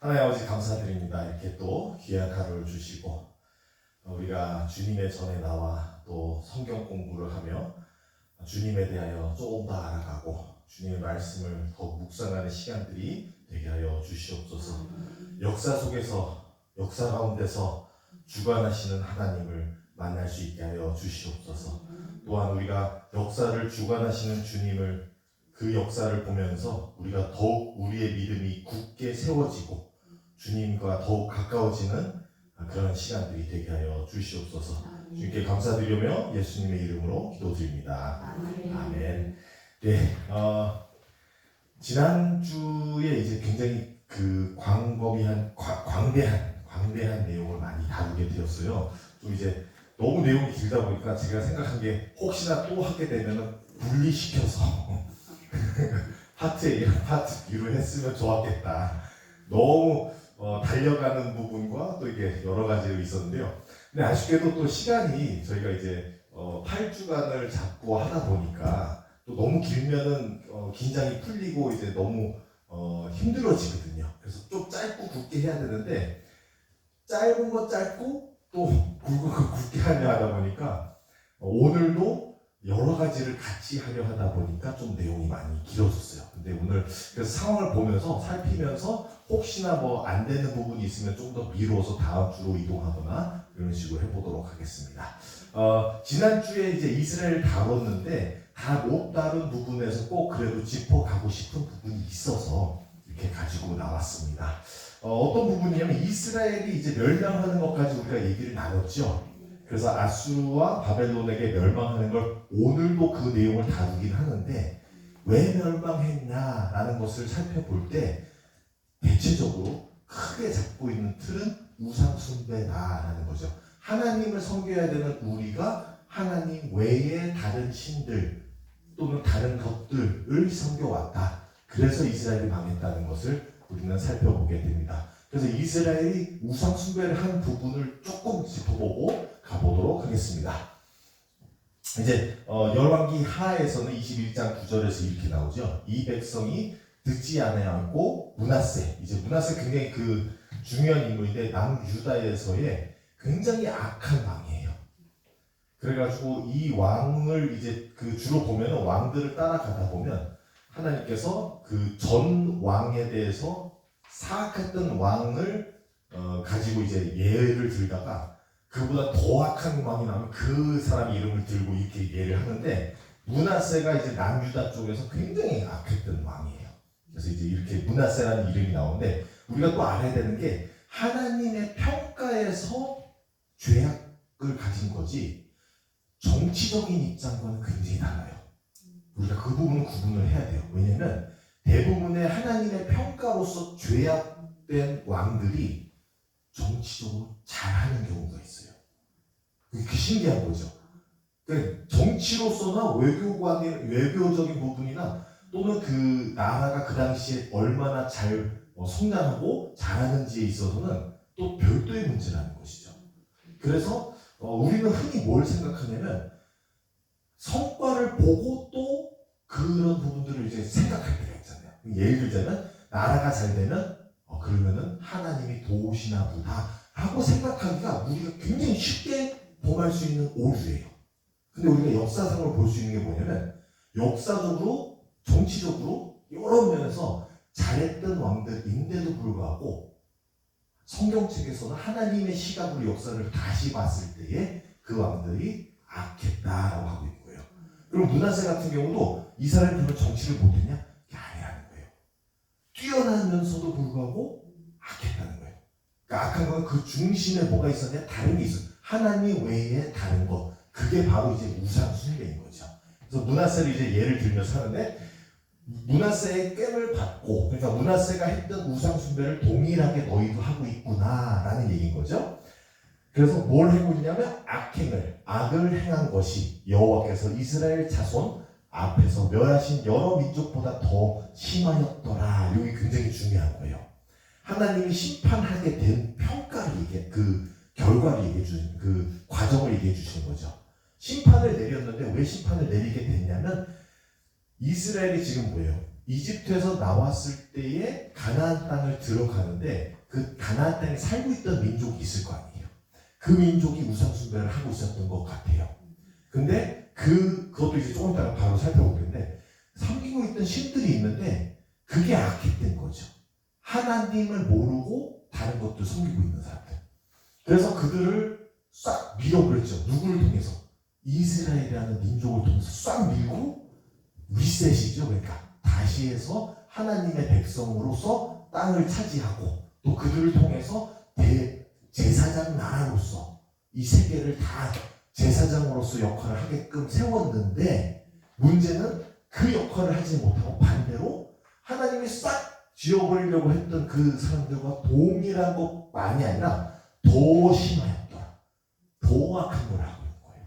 하나님 아버지 감사드립니다. 이렇게 또 귀한 하루를 주시고 우리가 주님의 전에 나와 또 성경 공부를 하며 주님에 대하여 조금 더 알아가고 주님의 말씀을 더 묵상하는 시간들이 되게 하여 주시옵소서. 역사 속에서 역사 가운데서 주관하시는 하나님을 만날 수 있게 하여 주시옵소서. 또한 우리가 역사를 주관하시는 주님을 그 역사를 보면서 우리가 더욱 우리의 믿음이 굳게 세워지고 주님과 더욱 가까워지는 그런 시간들이 되게 하여 주시옵소서. 주님께 감사드리며 예수님의 이름으로 기도드립니다. 아멘. 네, 지난주에 이제 굉장히 그 광대한 내용을 많이 다루게 되었어요. 또 이제 너무 내용이 길다 보니까 제가 생각한 게 혹시나 또 하게 되면 분리시켜서 파트 A랑 파트 B로 했으면 좋았겠다. 너무 달려가는 부분과 또 이게 여러 가지로 있었는데요. 근데 아쉽게도 또 시간이 저희가 이제 8주간을 잡고 하다 보니까 또 너무 길면은 긴장이 풀리고 이제 너무 힘들어지거든요. 그래서 좀 짧고 굵게 해야 되는데 짧은 거 짧고 또 굵은 거 굵게 하다 보니까 오늘도 여러 가지를 같이 하려 하다 보니까 좀 내용이 많이 길어졌어요. 근데 오늘 그래서 상황을 보면서 살피면서 혹시나 뭐 안 되는 부분이 있으면 좀 더 미뤄서 다음 주로 이동하거나 이런 식으로 해보도록 하겠습니다. 지난주에 이제 이스라엘 다뤘는데 다 못 다룬 부분에서 꼭 그래도 짚어가고 싶은 부분이 있어서 이렇게 가지고 나왔습니다. 어떤 부분이냐면 이스라엘이 이제 멸망하는 것까지 우리가 얘기를 나눴죠. 그래서 아수르와 바벨론에게 멸망하는 걸 오늘도 그 내용을 다루긴 하는데 왜 멸망했냐라는 것을 살펴볼 때 대체적으로 크게 잡고 있는 틀은 우상숭배다라는 거죠. 하나님을 섬겨야 되는 우리가 하나님 외에 다른 신들 또는 다른 것들을 섬겨왔다. 그래서 이스라엘이 망했다는 것을 우리는 살펴보게 됩니다. 그래서 이스라엘이 우상숭배를 한 부분을 조금 짚어보고 가보도록 하겠습니다. 이제 열왕기 하에서는 21장 9절에서 이렇게 나오죠. 이 백성이 듣지 아니하고 므낫세, 이제 므낫세 굉장히 그 중요한 인물인데 남유다에서의 굉장히 악한 왕이에요. 그래가지고 이 왕을 이제 그 주로 보면 왕들을 따라가다 보면 하나님께서 그 전 왕에 대해서 사악했던 왕을 가지고 이제 예를 들다가 그보다 더 악한 왕이 나오면 그 사람 이름을 들고 이렇게 예를 하는데 므낫세가 이제 남유다 쪽에서 굉장히 악했던 왕이에요. 그래서 이제 이렇게 므낫세라는 이름이 나오는데 우리가 또 알아야 되는 게 하나님의 평가에서 죄악을 가진 거지 정치적인 입장과는 굉장히 달라요. 우리가 그 부분은 구분을 해야 돼요. 왜냐하면 대부분의 하나님의 평가로서 죄악된 왕들이 정치적으로 잘하는 경우가 있어요. 그게 신기한 거죠. 그러니까 정치로서나 외교적인 부분이나 또는 그 나라가 그 당시에 얼마나 잘 성장하고 잘하는지에 있어서는 또 별도의 문제라는 것이죠. 그래서 우리는 흔히 뭘 생각하냐면 성과를 보고 또 그런 부분들을 이제 생각할 때가 있잖아요. 예를 들자면 나라가 잘 되면 그러면은 하나님이 도우시나 보다 라고 생각하기가 우리가 굉장히 쉽게 범할 수 있는 오류예요. 근데 우리가 역사상으로 볼 수 있는 게 뭐냐면 역사적으로 정치적으로 여러 면에서 잘했던 왕들인데도 불구하고 성경책에서는 하나님의 시각으로 역사를 다시 봤을 때에 그 왕들이 악했다라고 하고 있는 거예요. 그리고 므낫세 같은 경우도 이스라엘 별로 정치를 못했냐? 그게 아니라는 거예요. 뛰어나면서도 불구하고 악했다는 거예요. 그러니까 악한 건 그 중심에 뭐가 있었냐? 다른 게 있어요. 하나님 외에 다른 것. 그게 바로 이제 우상숭배인 거죠. 그래서 므낫세를 이제 예를 들면서 하는데 므낫세의 깸을 받고 그러니까 므낫세가 했던 우상숭배를 동일하게 너희도 하고 있구나라는 얘기인 거죠. 그래서 뭘 하고 있냐면 악을 행한 것이 여호와께서 이스라엘 자손 앞에서 멸하신 여러 민족보다 더 심하였더라. 이게 굉장히 중요한 거예요. 하나님이 심판하게 된 평가를 그 결과를 얘기해 주는 그 과정을 얘기해 주시는 거죠. 심판을 내렸는데 왜 심판을 내리게 됐냐면 이스라엘이 지금 뭐예요? 이집트에서 나왔을 때에 가나안 땅을 들어가는데 그 가나안 땅에 살고 있던 민족이 있을 거 아니에요. 그 민족이 우상 숭배를 하고 있었던 것 같아요. 근데 그것도 이제 조금 이따가 바로 살펴보겠는데 섬기고 있던 신들이 있는데 그게 악했던 거죠. 하나님을 모르고 다른 것들 섬기고 있는 사람들. 그래서 그들을 싹 밀어버렸죠. 누구를 통해서? 이스라엘이라는 민족을 통해서 싹 밀고 리셋이죠. 그러니까 다시 해서 하나님의 백성으로서 땅을 차지하고 또 그들을 통해서 제사장 나라로서 이 세계를 다 제사장으로서 역할을 하게끔 세웠는데 문제는 그 역할을 하지 못하고 반대로 하나님이 싹 지워버리려고 했던 그 사람들과 동일한 것만이 아니라 더 심하였더라. 더 악한 걸 하고 있는 거예요.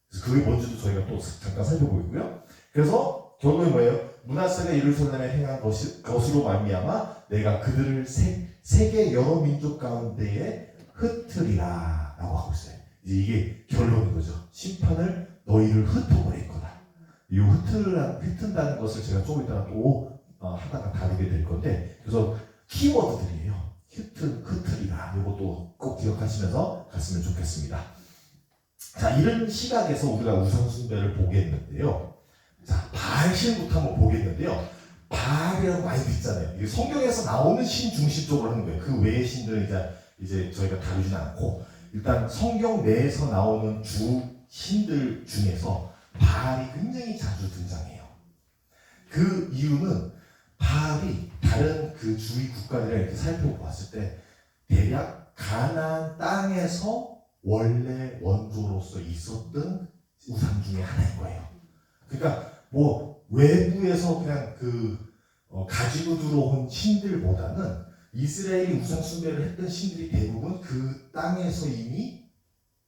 그래서 그게 뭔지도 저희가 또 잠깐 살펴보고요. 그래서 결국은 뭐예요? 므낫세가 예루살렘에 행한 것으로 말미암아 내가 그들을 세계 여러 민족 가운데에 흩으리라 라고 하고 있어요. 이제 이게 결론인 거죠. 심판을 너희를 흩어버릴 거다. 이 흩은다는 것을 제가 조금 이따가 또 하다가 다루게 될 건데, 그래서 키워드들이에요. 흩으리라. 이것도 꼭 기억하시면서 갔으면 좋겠습니다. 자, 이런 시각에서 우리가 우상숭배를 보겠는데요. 자, 바알신부터 한번 보겠는데요. 바알이라고 많이 듣잖아요. 이게 성경에서 나오는 신 중심적으로 하는 거예요. 그 외의 신들은 이제 저희가 다루지는 않고, 일단 성경 내에서 나오는 주 신들 중에서 바알이 굉장히 자주 등장해요. 그 이유는 바알이 다른 그 주위 국가들을 이렇게 살펴봤을 때 대략 가나안 땅에서 원래 원조로서 있었던 우상 중에 하나인 거예요. 그러니까 뭐 외부에서 그냥 가지고 들어온 신들보다는 이스라엘이 우상 숭배를 했던 신들이 대부분 그 땅에서 이미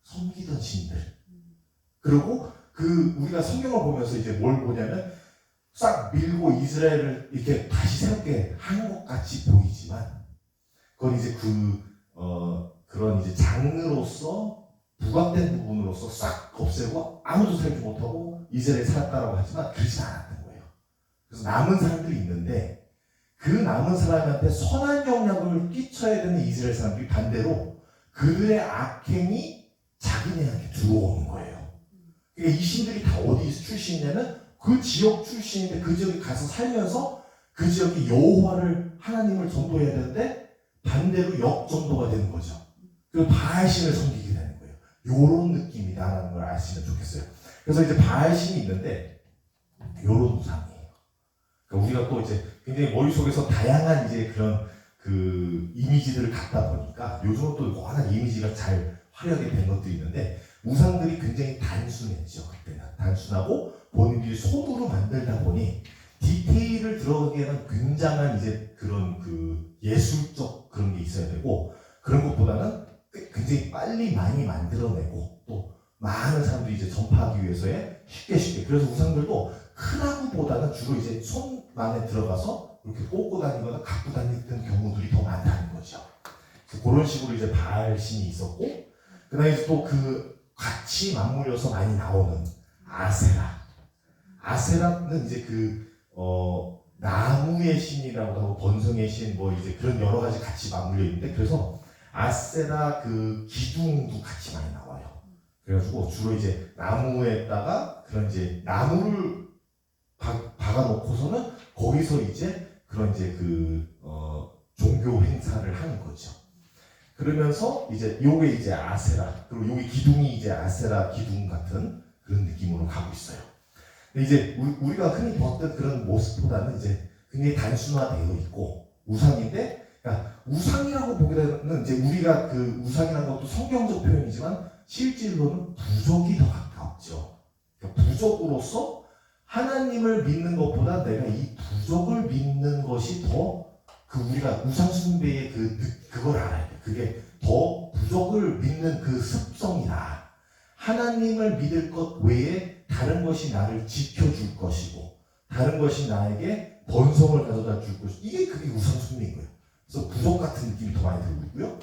섬기던 신들. 그리고 우리가 성경을 보면서 이제 뭘 보냐면 싹 밀고 이스라엘을 이렇게 다시 새롭게 한 것 같이 보이지만 그건 이제 그런 이제 장르로서 부각된 부분으로서 싹 없애고 아무도 살지 못하고 이스라엘이 살았다라고 하지만 그렇지 않았던 거예요. 그래서 남은 사람들이 있는데 그 남은 사람한테 선한 영향을 끼쳐야 되는 이스라엘 사람들이 반대로 그들의 악행이 자기네한테 들어오는 거예요. 그러니까 이 신들이 다 어디 출신이냐면 그 지역 출신인데 그 지역에 가서 살면서 그 지역의 여호와를 하나님을 전도해야 되는데 반대로 역전도가 되는 거죠. 그리고 바알신을 섬기게 되는 거예요. 요런 느낌이다라는 걸 아시면 좋겠어요. 그래서 이제 바알신이 있는데 요런 우상이에요. 그러니까 우리가 또 이제 굉장히 머릿속에서 다양한 이제 그런 이미지들을 갖다 보니까 요즘은 또 워낙 이미지가 잘 화려하게 된 것들이 있는데 우상들이 굉장히 단순했죠. 그때는 단순하고 본인들이 손으로 만들다 보니 디테일을 들어가기에는 굉장한 이제 그런 예술적 그런 게 있어야 되고 그런 것보다는 굉장히 빨리 많이 만들어내고 또 많은 사람들이 이제 전파하기 위해서에 쉽게 그래서 우상들도 크라고보다는 주로 이제 손만에 들어가서 이렇게 꽂고 다니거나 갖고 다니던 경우들이 더 많다는 거죠. 그래서 그런 식으로 이제 바알신이 있었고 그다음에 또 같이 맞물려서 많이 나오는 아세라는 이제 나무의 신이라고 하고 번성의 신 뭐 이제 그런 여러 가지 같이 맞물려 있는데 그래서 아세라 기둥도 같이 많이 나와요. 그래가지고 주로 이제 나무에다가 그런 이제 나무를 박아놓고서는 거기서 이제 그런 이제 종교 행사를 하는 거죠. 그러면서 이제 요게 이제 아세라 그리고 요게 기둥이 이제 아세라 기둥 같은 그런 느낌으로 가고 있어요. 근데 이제 우리가 흔히 봤던 그런 모습보다는 이제 굉장히 단순화되어 있고 우상인데, 그러니까 우상이라고 보기에는 이제 우리가 우상이라는 것도 성경적 표현이지만 실질로는 부족이 더 가깝죠. 그러니까 부족으로서 하나님을 믿는 것보다 내가 이 부족을 믿는 것이 더 우리가 우상 숭배의 그걸 알아야 돼. 그게 더 부족을 믿는 습성이다. 하나님을 믿을 것 외에 다른 것이 나를 지켜줄 것이고 다른 것이 나에게 번성을 가져다 줄 것이고 그게 우상 숭배인 거예요. 그래서 부족 같은 느낌이 더 많이 들고 있고요.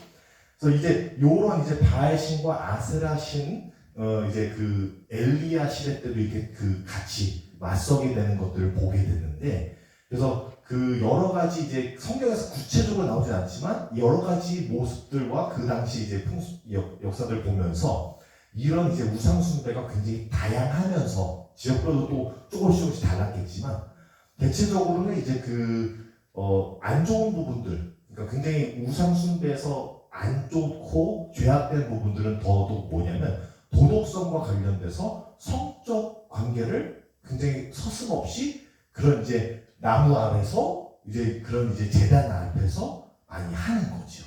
그래서 이제 요런 이제 바알신과 아세라신 이제 엘리야 시대 때도 이렇게 같이 맞서게 되는 것들을 보게 되는데 그래서 그 여러 가지 이제 성경에서 구체적으로 나오진 않지만 여러 가지 모습들과 그 당시 이제 역사들 보면서 이런 이제 우상 숭배가 굉장히 다양하면서 지역별로 또 조금씩 달랐겠지만 대체적으로는 이제 안 좋은 부분들, 그러니까 굉장히 우상 숭배에서 안 좋고 죄악된 부분들은 더더욱 뭐냐면 도덕성과 관련돼서 성적 관계를 굉장히 서슴없이 그런 이제 나무 아래서 이제 그런 이제 제단 앞에서 많이 하는 거죠.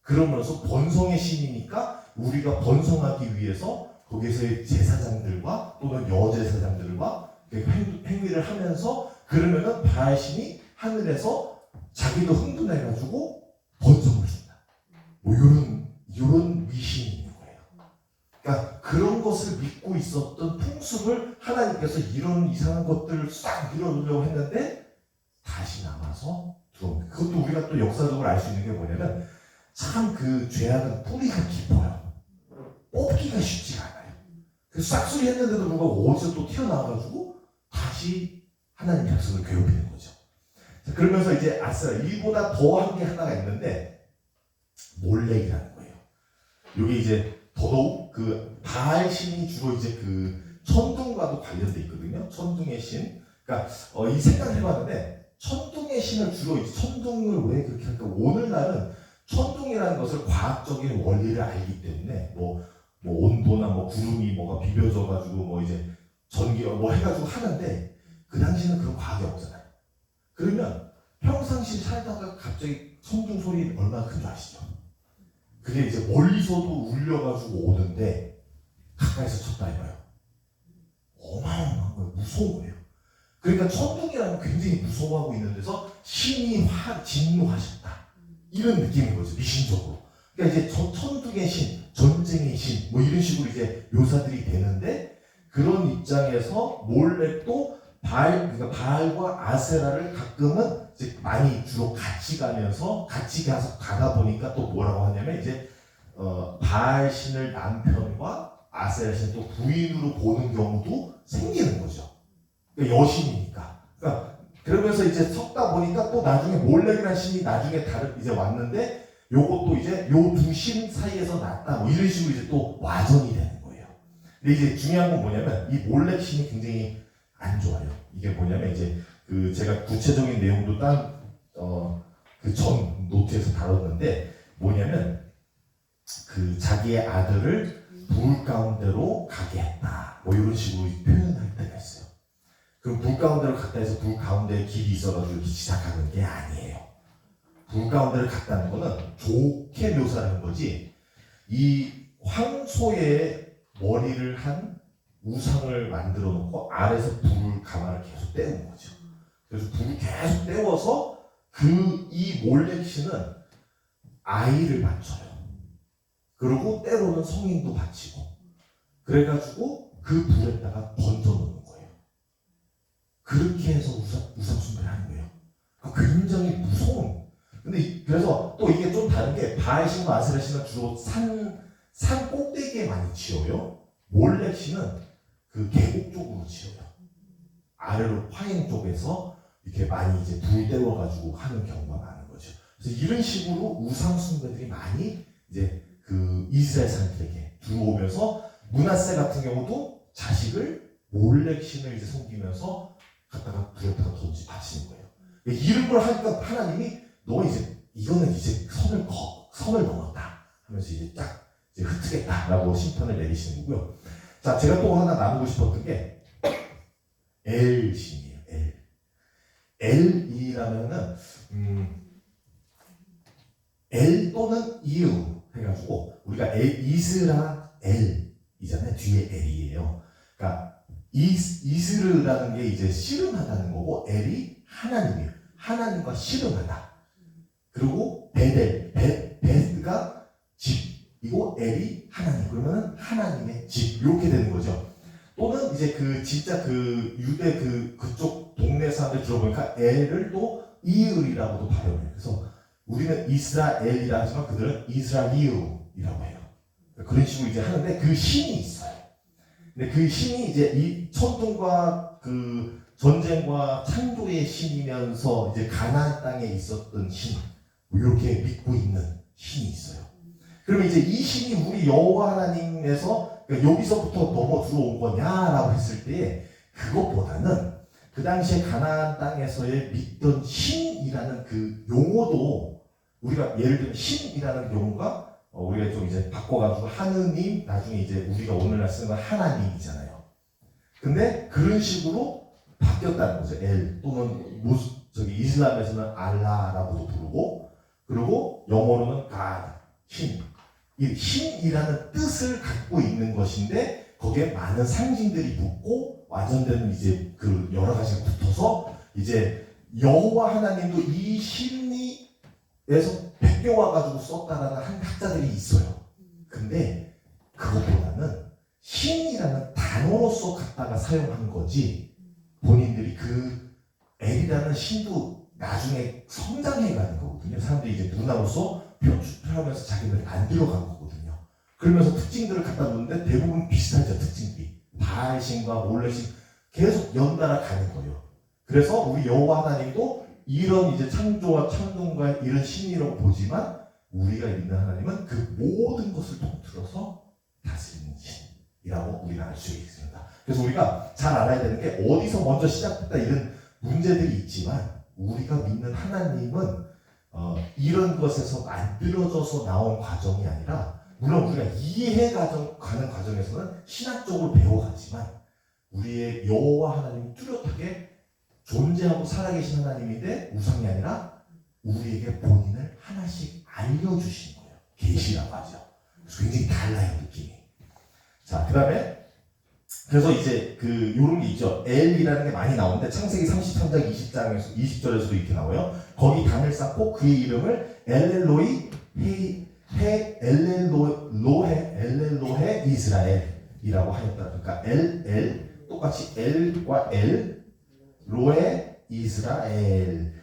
그러면서 번성의 신이니까 우리가 번성하기 위해서 거기서의 제사장들과 또는 여제사장들과 행위를 하면서 그러면은 바알신이 하늘에서 자기도 흥분해가지고 번성을 준다. 뭐 이런 미신이 있는 거예요. 그러니까 그런 것을 믿고 있었던 풍습을 하나님께서 이런 이상한 것들을 싹 밀어놓으려고 했는데 다시 남아서 들어온 거예요. 그것도 우리가 또 역사적으로 알 수 있는 게 뭐냐면 참 그 죄악은 뿌리가 깊어요. 뽑기가 쉽지가 않아요. 그래서 싹소리 했는데도 불구하고 어디서 또 튀어나와가지고 다시 하나님 백성을 괴롭히는 거죠. 자, 그러면서 이제 아스라 이보다 더한 게 하나가 있는데 몰렉이라는 거예요. 이게 이제 더더욱 그 바알 신이 주로 이제 그 천둥과도 관련돼 있거든요. 천둥의 신. 그러니까 이 생각을 해봤는데 천둥의 신을 주로 이제 천둥을 왜 그렇게 할까? 오늘날은 천둥이라는 것을 과학적인 원리를 알기 때문에 뭐 온도나 뭐 구름이 뭐가 비벼져가지고 뭐 이제 전기가 뭐 해가지고 하는데 그 당시에는 그런 과학이 없잖아요. 그러면 평상시 살다가 갑자기 천둥 소리 얼마나 큰 줄 아시죠? 그게 이제 멀리서도 울려가지고 오는데 가까이서 쳤다 이거예요. 어마어마한 거예요. 무서운 거예요. 그러니까 천둥이라는 굉장히 무서워하고 있는 데서 신이 진노하셨다. 이런 느낌인 거죠. 미신적으로. 그러니까 이제 천둥의 신, 전쟁의 신, 뭐 이런 식으로 이제 묘사들이 되는데 그런 입장에서 몰렉도 그러니까 바알과 아세라를 가끔은 이제 많이 주로 같이 가다 보니까 또 뭐라고 하냐면 이제 바알 신을 남편과 아세라 신을 또 부인으로 보는 경우도 생기는 거죠. 그러니까 여신이니까. 그러면서 이제 섞다 보니까 또 나중에 몰렉이라는 신이 나중에 이제 왔는데 요것도 이제 요 두 신 사이에서 났다 뭐 이런 식으로 이제 또 와전이 되는 거예요. 근데 이제 중요한 건 뭐냐면 이 몰렉 신이 굉장히 안 좋아요. 이게 뭐냐면 이제 그 제가 구체적인 내용도 그 전 노트에서 다뤘는데 뭐냐면 그 자기의 아들을 불 가운데로 가게 했다. 뭐 이런 식으로 표현할 때가 있어요. 그럼 불 가운데로 갔다 해서 불 가운데에 길이 있어가지고 이렇게 시작하는 게 아니에요. 불 가운데를 갔다는 거는 좋게 묘사를 한 거지 이 황소의 머리를 한 우상을 만들어 놓고 아래에서 불을 가마를 계속 때운 거죠. 그래서 불을 계속 때워서 이 몰렉 신은 아이를 바쳐요. 그리고 때로는 성인도 바치고 그래가지고 그 불에다가 던져놓는 거예요. 그렇게 해서 우상 숭배를 하는 거예요. 굉장히 무서운. 근데 그래서 또 이게 좀 다른 게 바알 신과 아세라 신은 주로 산 꼭대기에 많이 지어요. 몰렉 신은 그 계곡 쪽으로 지어요. 아래로 화행 쪽에서 이렇게 많이 이제 불 때워가지고 하는 경우가 많은 거죠. 그래서 이런 식으로 우상 숭배들이 많이 이제 그 이스라엘 사람들에게 들어오면서 므낫세 같은 경우도 자식을 몰렉 신을 이제 섬기면서 갖다가 불에다가 바치는 거예요. 이런 걸 하니까 하나님이 너 이거는 이제 선을 넘었다 하면서 이제 딱 이제 흩트겠다라고 심판을 내리시는 거고요. 자, 제가 또 하나 나누고 싶었던 게 엘 신이에요. 엘이라면은 엘 또는 이유 해가지고 우리가 이스라엘이잖아요. 뒤에 엘이에요. 그러니까 이스르라는 게 이제 씨름하다는 거고 엘이 하나님이에요. 하나님과 씨름하다. 그리고 베드가 집이고 엘이 하나님. 그러면 하나님의 집 이렇게 되는 거죠. 또는 이제 진짜 유대 그쪽 동네 사람들 들어보니까 엘을 또 이을이라고도 발음해요. 그래서 우리는 이스라엘이라 하지만 그들은 이스라이유이라고 해요. 그런 식으로 이제 하는데 그 신이 있어요. 근데 그 신이 이제 이 천둥과 그 전쟁과 창조의 신이면서 이제 가나안 땅에 있었던 신, 뭐 이렇게 믿고 있는 신이 있어요. 그러면 이제 이 신이 우리 여호와 하나님에서 그러니까 여기서부터 넘어 들어온 거냐라고 했을 때 그것보다는 그 당시에 가나안 땅에서의 믿던 신이라는 그 용어도 우리가 예를 들면 신이라는 용어가 우리가 좀 이제 바꿔가지고 하느님, 나중에 이제 우리가 오늘날 쓰는 건 하나님이잖아요. 근데 그런 식으로 바뀌었다는 거죠. 엘 또는 저기 이슬람에서는 알라라고도 부르고, 그리고 영어로는 God, 신. 이 신이라는 뜻을 갖고 있는 것인데 거기에 많은 상징들이 붙고 완전되는 이제 그 여러 가지가 붙어서 이제 여호와 하나님도 이 심리에서 베껴와 가지고 썼다라는 한 학자들이 있어요. 근데 그것보다는 신이라는 단어로서 갖다가 사용한 거지 본인들이 그 엘이라는 신도 나중에 성장해가는 거거든요. 사람들이 이제 문화로서 표출하면서 자기들 안 들어간 거거든요. 그러면서 특징들을 갖다 놓는데 대부분 비슷하죠. 특징들이 바알신과 몰레신 계속 연달아 가는 거예요. 그래서 우리 여호와 하나님도 이런 이제 창조와 창동과 이런 신이라고 보지만 우리가 믿는 하나님은 그 모든 것을 통틀어서 다스리는 신이라고 우리가 알 수 있습니다. 그래서 우리가 잘 알아야 되는 게 어디서 먼저 시작됐다 이런 문제들이 있지만 우리가 믿는 하나님은 이런 것에서 만들어져서 나온 과정이 아니라 물론 우리가 가는 과정에서는 신학적으로 배워가지만 우리의 여호와 하나님이 뚜렷하게 존재하고 살아계신 하나님인데 우상이 아니라 우리에게 본인을 하나씩 알려주시는 거예요. 계시라고 하죠. 그래서 굉장히 달라요, 느낌이. 자, 그 다음에 그래서 이제 요런 게 있죠. 엘이라는 게 많이 나오는데 창세기 33장 20절에서도 이렇게 나와요. 거기 단을 쌓고 그의 이름을 엘렐로이 엘렐로헤 이스라엘이라고 하였다. 그러니까 똑같이 엘과 로에 이스라엘의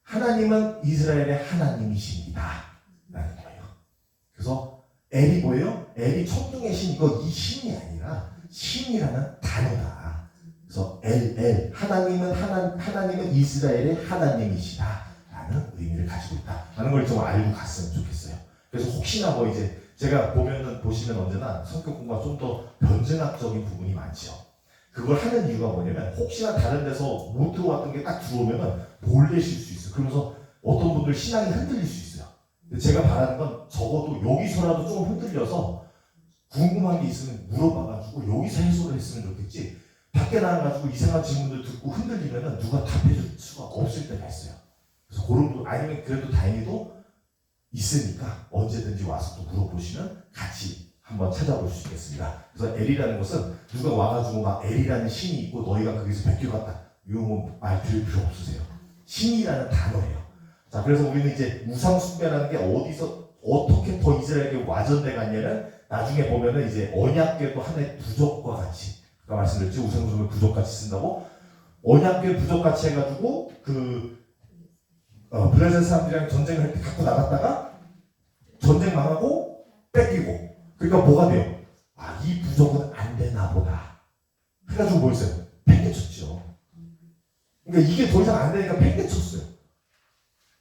하나님은 이스라엘의 하나님이십니다. 라는 거예요. 그래서 엘이 뭐예요? 엘이 천둥의 신, 이 신이 아니라 신이라는 단어다. 그래서 하나님은 이스라엘의 하나님이시다. 라는 의미를 가지고 있다. 라는 걸 좀 알고 갔으면 좋겠어요. 그래서 혹시나 이제 제가 보시면 언제나 성격 공부가 좀 더 변증학적인 부분이 많죠. 그걸 하는 이유가 뭐냐면 혹시나 다른 데서 못 들어왔던 게 딱 들어오면은 놀라실 수 있어요. 그러면서 어떤 분들 신앙이 흔들릴 수 있어요. 근데 제가 바라는 건 적어도 여기서라도 좀 흔들려서 궁금한 게 있으면 물어봐가지고 여기서 해소를 했으면 좋겠지. 밖에 나가가지고 이상한 질문들 듣고 흔들리면은 누가 답해줄 수가 없을 때가 있어요. 그래서 그런 분 아니면 그래도 다행히도 있으니까 언제든지 와서 또 물어보시면 같이 한번 찾아볼 수 있겠습니다. 그래서 엘이라는 것은 누가 와가지고 막 엘이라는 신이 있고 너희가 거기서 베껴갔다 이런 말 들을 필요 없으세요. 신이라는 단어예요. 자, 그래서 우리는 이제 우상 숭배라는 게 어디서 어떻게 더 이스라엘에게 와전돼 갔냐면 나중에 보면은 이제 언약궤도 하나의 부적과 같이 아까 말씀드렸지 우상 숭배 부적같이 쓴다고 언약궤 부적같이 해가지고 블레셋 사람들이랑 전쟁을 할 때 갖고 나갔다가 전쟁 망하고 뺏기고 그러니까 뭐가 돼요? 이 부적은 안 되나 보다 해가지고 뭐 했어요? 팽개쳤죠. 그러니까 이게 더 이상 안 되니까 팽개쳤어요.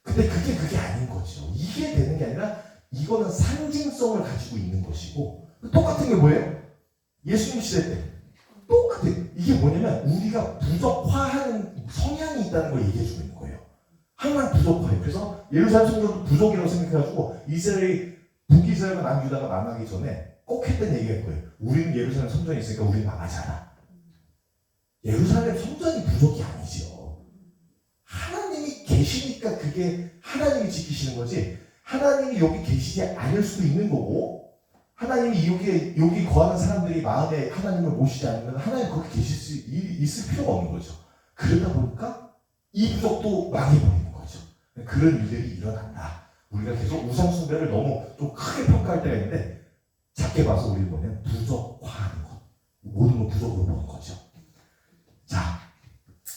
근데 그게 아닌 거죠. 이게 되는 게 아니라 이거는 상징성을 가지고 있는 것이고 똑같은 게 뭐예요? 예수님 시대 때 똑같아요. 이게 뭐냐면 우리가 부족화하는 성향이 있다는 걸 얘기해주고 있는 거예요. 항상 부족해요. 그래서 예루살렘 성전도 부족이라고 생각해가지고 이스라엘이 북이스라엘과 남유다가 망하기 전에 꼭 했던 얘기가 거예요. 우리는 예루살렘 성전이 있으니까 우리는 망하지 않아. 예루살렘 성전이 부족이 아니죠. 하나님이 계시니까 그게 하나님이 지키시는 거지 하나님이 여기 계시지 않을 수도 있는 거고 하나님이 여기 거하는 사람들이 마음에 하나님을 모시지 않으면 하나님 거기 계실 수 있을 필요가 없는 거죠. 그러다 보니까 이 부족도 망해버리는 거죠. 그런 일들이 일어난다. 우리가 계속 우상 숭배를 너무 좀 크게 평가할 때가 있는데 작게 봐서 우리는 뭐냐면 부족화하는 것. 모든 걸 부족으로 보는 거죠. 자,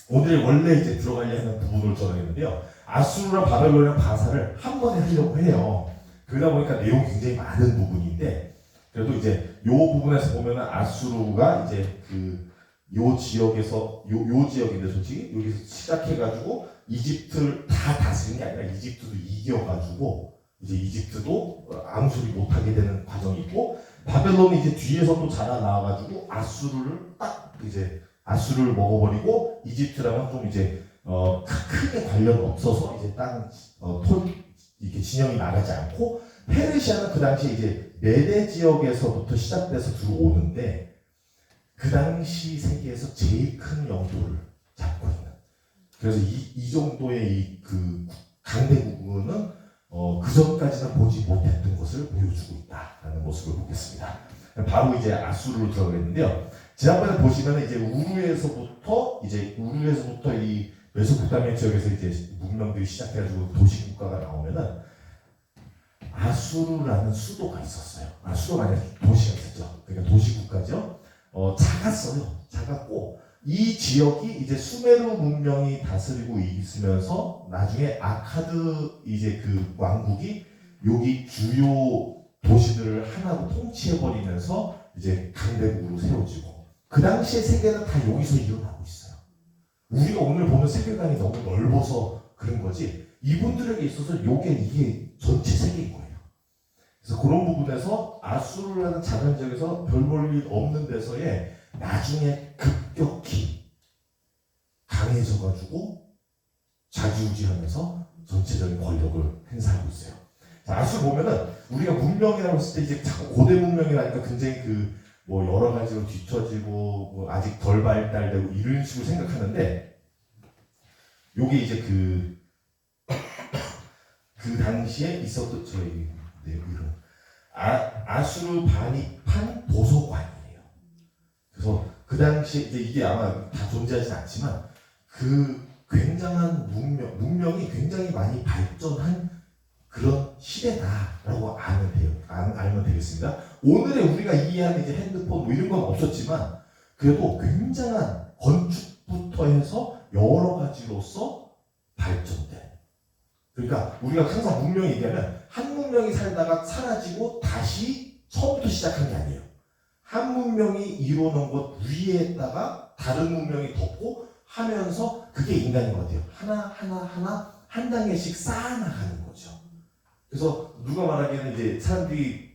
오늘 원래 이제 들어가려 하는 부분을 정했는데요. 아수르랑 바벨론이랑 바사를 한 번에 하려고 해요. 그러다 보니까 내용이 굉장히 많은 부분인데 그래도 이제 요 부분에서 보면은 아수르가 이제 요 지역에서 요 지역인데 솔직히 여기서 시작해가지고 이집트를 다 다스린 게 아니라 이집트도 이겨가지고 이제 이집트도 아무 소리 못하게 되는 과정이 있고 바벨론이 이제 뒤에서 또 자라나와가지고 아수르를 딱 이제 아수르를 먹어버리고 이집트랑은 좀 이제 크게 관련 없어서 이제 이게 진영이 나가지 않고 페르시아는 그 당시에 이제 메대 지역에서부터 시작돼서 들어오는데 그 당시 세계에서 제일 큰 영토를 잡고 있는 그래서 이 정도의 그 강대국은 그 전까지는 보지 못했던 것을 보여주고 있다라는 모습을 보겠습니다. 바로 이제 아수르로 들어가겠는데요. 지난번에 보시면 이제 우르에서부터 이 메소포타미아 지역에서 이제 문명들이 시작해가지고 도시 국가가 나오면은 아수르라는 수도가 있었어요. 수도가 아니라 도시가 있었죠. 그러니까 도시 국가죠. 작았어요. 작았고 이 지역이 이제 수메르 문명이 다스리고 있으면서 나중에 아카드 이제 그 왕국이 여기 주요 도시들을 하나로 통치해버리면서 이제 강대국으로 세워지고 그 당시의 세계는 다 여기서 일어나고 있어요. 우리가 오늘 보는 세계관이 너무 넓어서 그런 거지 이분들에게 있어서 이게 전체 세계인 거예요. 그래서 그런 부분에서 아수르라는 작은 지역에서 별 볼 일 없는 데서의 나중에 급격히 강해져가지고 좌지우지하면서 전체적인 권력을 행사하고 있어요. 자, 아수르 보면은 우리가 문명이라고 했을 때 이제 자꾸 고대 문명이라니까 굉장히 뭐 여러 가지로 뒤처지고 뭐 아직 덜 발달되고 이런 식으로 생각하는데 요게 이제 그 당시에 있었던 저희 이런 아수르 바니판 도서관이에요. 그래서 그 당시에 이제 이게 아마 다 존재하진 않지만 그 굉장한 문명이 굉장히 많이 발전한 그런 시대다라고 알면 되겠습니다. 오늘의 우리가 이해하는 이제 핸드폰 뭐 이런 건 없었지만 그래도 굉장한 건축부터 해서 여러 가지로서 발전된. 그러니까 우리가 항상 문명 얘기하면 한 문명이 살다가 사라지고 다시 처음부터 시작한 게 아니에요. 한 문명이 이루어놓은 것 위에다가 다른 문명이 덮고 하면서 그게 인간인 것 같아요. 하나 한 단계씩 쌓아나가는 거죠. 그래서 누가 말하기에는 이제 사람들이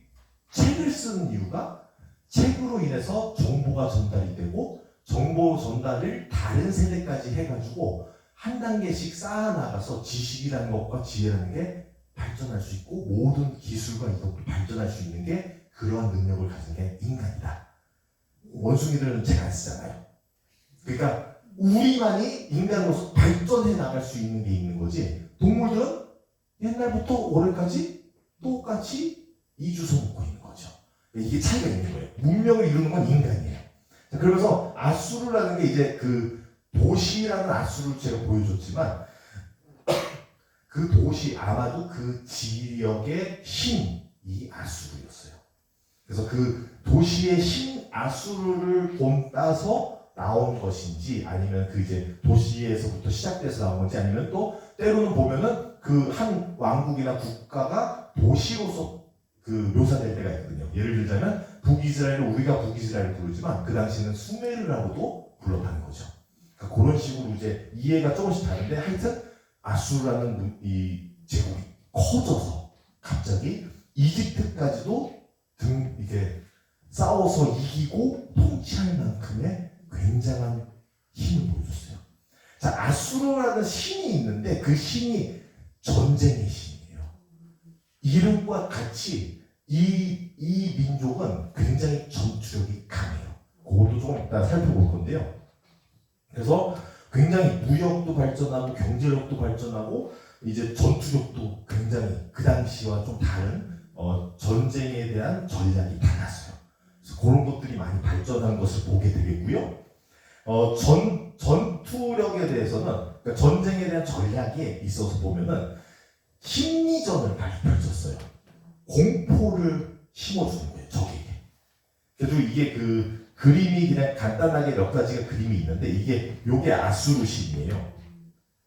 책을 쓰는 이유가 책으로 인해서 정보가 전달이 되고 정보 전달을 다른 세대까지 해가지고 한 단계씩 쌓아나가서 지식이라는 것과 지혜라는 게 발전할 수 있고 모든 기술과 이것도 발전할 수 있는 게 그러한 능력을 가진 게 인간이다. 원숭이들은 책 안 쓰잖아요. 그러니까 우리만이 인간으로서 발전해 나갈 수 있는 게 있는 거지 동물들은 옛날부터 올해까지 똑같이 이주소 먹고 있는 거죠. 이게 차이가 있는 거예요. 문명을 이루는 건 인간이에요. 자, 그러면서 아수르라는 게 이제 그 도시라는 아수르를 제가 보여줬지만 그 도시 아마도 그 지역의 신이 아수르였어요. 그래서 그 도시의 신 아수르를 본따서 나온 것인지 아니면 그 이제 도시에서부터 시작돼서 나온 건지 아니면 또 때로는 보면은 그 한 왕국이나 국가가 도시로서 그 묘사될 때가 있거든요. 예를 들자면 북이스라엘을 우리가 북이스라엘을 부르지만 그 당시에는 수메르라고도 불렀다는 거죠. 그러니까 그런 식으로 이제 이해가 조금씩 다른데 하여튼 아수르라는 이 제국이 커져서 갑자기 이집트까지도 이게 싸워서 이기고 통치할 만큼의 굉장한 힘을 보여줬어요. 자, 아수르라는 신이 있는데 그 신이 전쟁의 신이에요. 이름과 같이 이 민족은 굉장히 전투력이 강해요. 그것도 조금 이따 살펴볼 건데요. 그래서 굉장히 무역도 발전하고 경제력도 발전하고 이제 전투력도 굉장히 그 당시와 좀 다른 전쟁에 대한 전략이 달랐어요. 그래서 그런 것들이 많이 발전한 것을 보게 되겠고요. 전투력에 대해서는 그러니까 전쟁에 대한 전략에 있어서 보면은 심리전을 펼쳤어요. 공포를 심어주는 거예요, 적에게. 그래서 이게 그 그림이 그냥 간단하게 몇 가지가 그림이 있는데 요게 아수르 신이에요.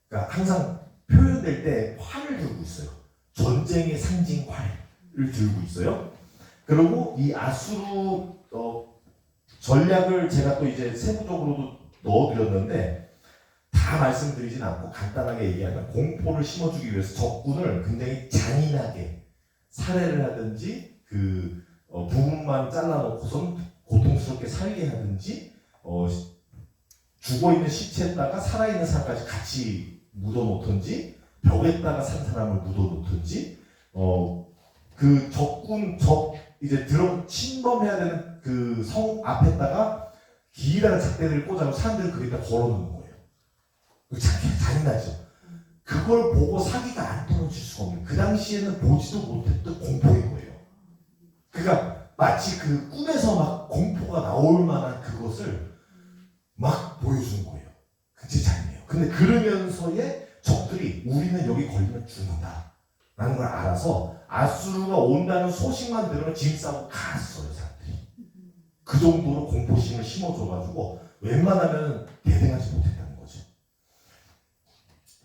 그러니까 항상 표현될 때 활을 들고 있어요. 전쟁의 상징 활을 들고 있어요. 그리고 이 아수르 전략을 제가 또 이제 세부적으로도 넣어드렸는데 다 말씀드리진 않고 간단하게 얘기하면 공포를 심어주기 위해서 적군을 굉장히 잔인하게 살해를 하든지 부분만 잘라놓고선 고통스럽게 살게 하든지 죽어있는 시체에다가 살아있는 사람까지 같이 묻어놓든지 벽에다가 산 사람을 묻어놓든지 그 이제 침범해야 되는 그 성 앞에다가 기이다는 작대를 꽂아서 사람들을 거기다 걸어놓는 거예요. 잔인하죠. 그걸 보고 사기가 안 떨어질 수가 없는, 그 당시에는 보지도 못했던 공포인 거예요. 그러니까 마치 그 꿈에서 막 공포가 나올 만한 그것을 막 보여주는 거예요. 굉장히 잔인해요. 근데 그러면서의 적들이 우리는 여기 걸리면 죽는다 라는 걸 알아서 아수르가 온다는 소식만 들으면 짐 싸고 갔어요, 사람들이. 그 정도로 공포심을 심어줘가지고 웬만하면 대등하지 못했다는 거죠.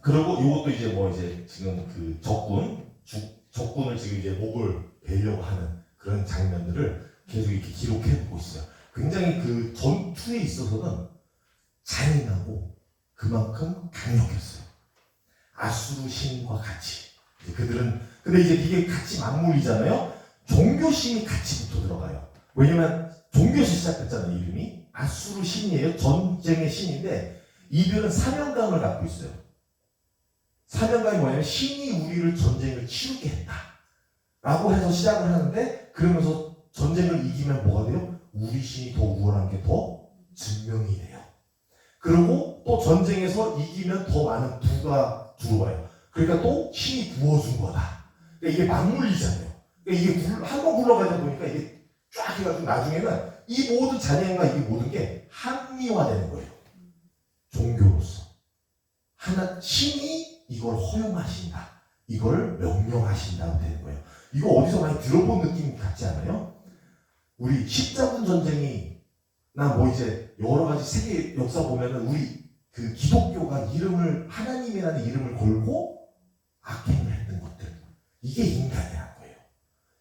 그리고 이것도 이제 이제 지금 그 적군을 지금 이제 목을 베려고 하는 그런 장면들을 계속 이렇게 기록해보고 있어요. 굉장히 그 전투에 있어서는 잔인하고 그만큼 강력했어요. 아수르 신과 같이. 그들은 근데 이제 이게 같이 맞물리잖아요. 종교심이 같이 붙어 들어가요. 왜냐면 종교에서 시작했잖아요. 이름이 아수르 신이에요. 전쟁의 신인데 이들은 사명감을 갖고 있어요. 사명감이 뭐냐면 신이 우리를 전쟁을 치르게 했다 라고 해서 시작을 하는데, 그러면서 전쟁을 이기면 뭐가 돼요? 우리 신이 더 우월한 게 더 증명이 돼요. 그리고 또 전쟁에서 이기면 더 많은 부가 들어와요. 그러니까 또 신이 부어준 거다. 그러니까 이게 맞물리잖아요. 그러니까 이게 한번 굴러가다 보니까 이게 쫙 해가지고 나중에는 이 모든 잔해가 이게 모든 게 합리화되는 거예요. 종교로서 하나 신이 이걸 허용하신다, 이걸 명령하신다고 되는 거예요. 이거 어디서 많이 들어본 느낌 같지 않아요? 우리 십자군 전쟁이나 이제 여러 가지 세계 역사 보면은 우리 그 기독교가 하나님이라는 이름을 걸고 악행을 했던 것들, 이게 인간이라는 거예요.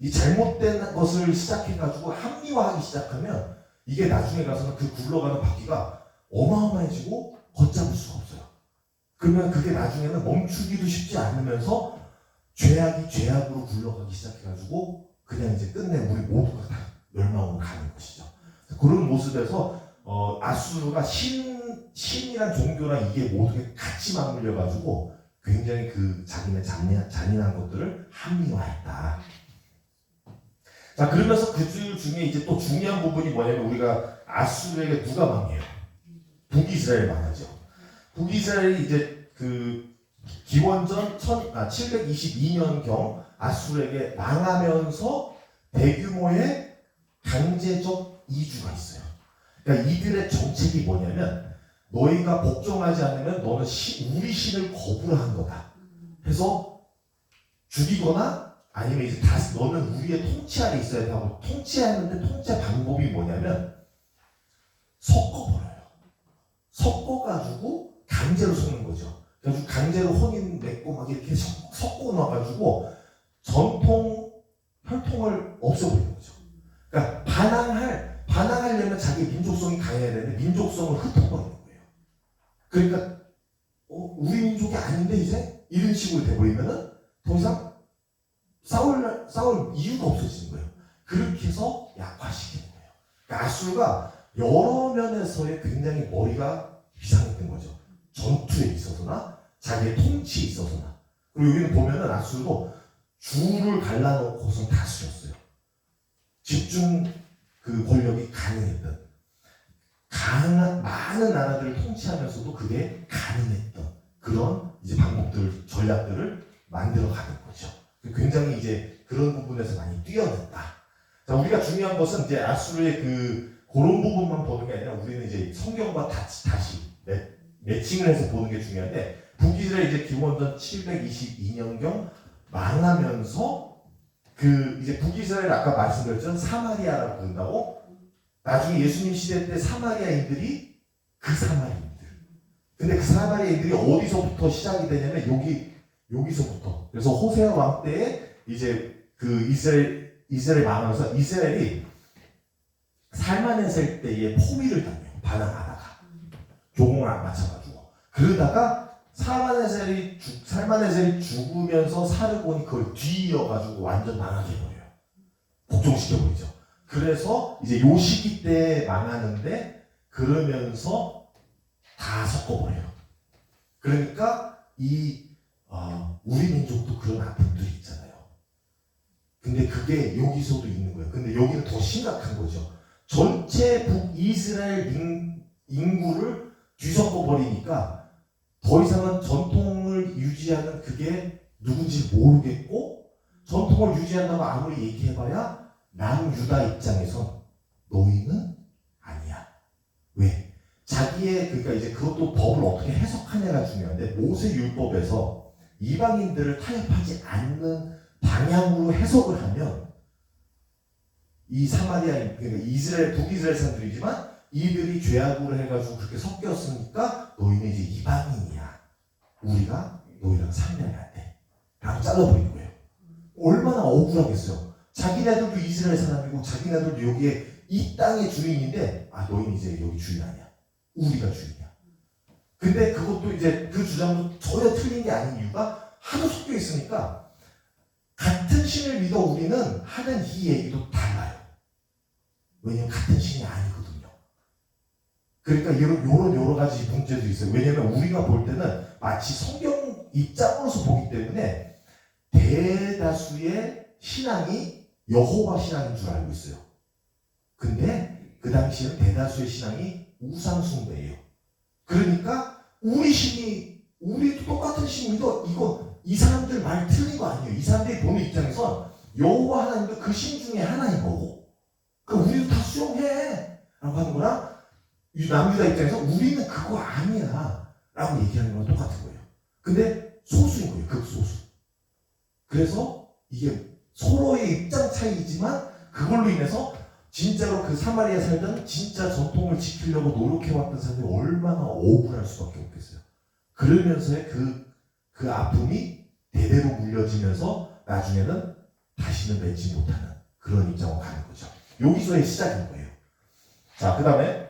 이 잘못된 것을 시작해가지고 합리화하기 시작하면 이게 나중에 가서는 그 굴러가는 바퀴가 어마어마해지고 걷잡을 수가 없어요. 그러면 그게 나중에는 멈추기도 쉽지 않으면서 죄악이 죄악으로 굴러가기 시작해가지고 그냥 이제 끝내 우리 모두가 다 멸망으로 가는 것이죠. 그런 모습에서 아수르가 신이란 종교랑 이게 모두가 같이 맞물려가지고 굉장히 그 자기네 잔인한 것들을 합리화했다. 자, 그러면서 그 중에 이제 또 중요한 부분이 뭐냐면 우리가 아수르에게 누가 망해요? 북이스라엘 망하죠. 북이스라엘이 이제 그 기원전 722년경 아수르에게 망하면서 대규모의 강제적 이주가 있어요. 그러니까 이들의 정책이 뭐냐면 너희가 복종하지 않으면 너는 우리 신을 거부한 거다 해서 죽이거나 아니면 이제 다시 너는 우리의 통치 아래 있어야 돼 하고 통치하는데 통치 방법이 뭐냐면 섞어버려요. 섞어가지고 강제로 섞는 거죠. 그래서 강제로 혼인 맺고 막 이렇게 섞어 놔가지고 전통 혈통을 없애버리는 거죠. 그러니까 반항하려면 자기 민족성이 강해야 되는데 민족성을 흩어버리는 거예요. 그러니까 우리 민족이 아닌데 이제 이런 식으로 돼버리면은 더 이상 싸울 이유가 없어지는 거예요. 그렇게 해서 약화시키는 거예요. 그러니까 아수르가 여러 면에서의 굉장히 머리가 비상했던 거죠. 전투에 있어서나 자기의 통치에 있어서나. 그리고 여기는 보면은 아수르도 줄을 갈라놓고선 다스렸어요. 집중 그 권력이 가능했던, 많은 나라들을 통치하면서도 그게 가능했던 그런 이제 방법들, 전략들을 만들어가는 거죠. 굉장히 이제 그런 부분에서 많이 뛰어났다. 자, 우리가 중요한 것은 이제 아수르의 그런 부분만 보는 게 아니라 우리는 이제 성경과 다시 매칭을 해서 보는 게 중요한데, 북이스라엘 이제 기원전 722년경 망하면서 이제 북이스라엘 아까 말씀드렸죠. 사마리아라고 부른다고. 나중에 예수님 시대 때 사마리아인들이 그 사마리아인들. 근데 그 사마리아인들이 어디서부터 시작이 되냐면 여기서부터. 그래서 호세아 왕 때에 이제 그 이스라엘 망하면서 이스라엘이 살만해질 때에 포위를 당해요. 반항하다가 조공을 안 맞춰가지고 그러다가 살만해셀이 죽으면서 사르곤이 그걸 뒤이어가지고 완전 망하게 해버려요. 복종시켜버리죠. 그래서 이제 요 시기 때 망하는데 그러면서 다 섞어버려요. 그러니까 우리 민족도 그런 아픔들이 있잖아요. 근데 그게 여기서도 있는 거예요. 근데 여기는 더 심각한 거죠. 전체 북이스라엘 인구를 뒤섞어 버리니까 더 이상은 전통을 유지하는 그게 누군지 모르겠고, 전통을 유지한다고 아무리 얘기해봐야 남유다 입장에선 너희는 아니야. 왜? 그러니까 이제 그것도 법을 어떻게 해석하냐가 중요한데, 모세 율법에서 이방인들을 타협하지 않는 방향으로 해석을 하면 이 사마리아인, 그러니까 북이스라엘 사람들이지만 이들이 죄악으로 해가지고 그렇게 섞였으니까 너희는 이제 이방인이야. 우리가 너희랑 상대하면 안 돼. 라고 잘라버리는 거예요. 얼마나 억울하겠어요. 자기네들도 이스라엘 사람이고 자기네들도 여기에 이 땅의 주인인데 너희는 이제 여기 주인 아니야. 우리가 주인이야. 근데 그것도 이제 그 주장도 전혀 틀린 게 아닌 이유가 하도 섞여 있으니까 같은 신을 믿어 우리는 하는 이 얘기도 달라요. 왜냐면 같은 신이 아니거든요. 그러니까 이런 여러 가지 문제도 있어요. 왜냐면 우리가 볼 때는 마치 성경 입장으로서 보기 때문에 대다수의 신앙이 여호와 신앙인 줄 알고 있어요. 근데 그 당시에는 대다수의 신앙이 우상 숭배예요. 그러니까 우리도 똑같은 신 믿어. 이 사람들 말 틀린 거 아니에요. 이 사람들이 보는 입장에선 여호와 하나님도 그 신 중에 하나인 거고, 그러니까 우리도 다 수용해 라고 하는 거랑, 남유다 입장에서 우리는 그거 아니야 라고 얘기하는 거랑 똑같은 거예요. 근데 소수인 거예요. 극소수. 그래서 이게 서로의 입장 차이이지만 그걸로 인해서 진짜로 그 사마리아 살던 진짜 전통을 지키려고 노력해왔던 사람들이 얼마나 억울할 수밖에 없겠어요. 그러면서의 그 아픔이 대대로 물려지면서 나중에는 다시는 맺지 못하는 그런 입장으로 가는 거죠. 여기서의 시작인 거예요. 자, 그 다음에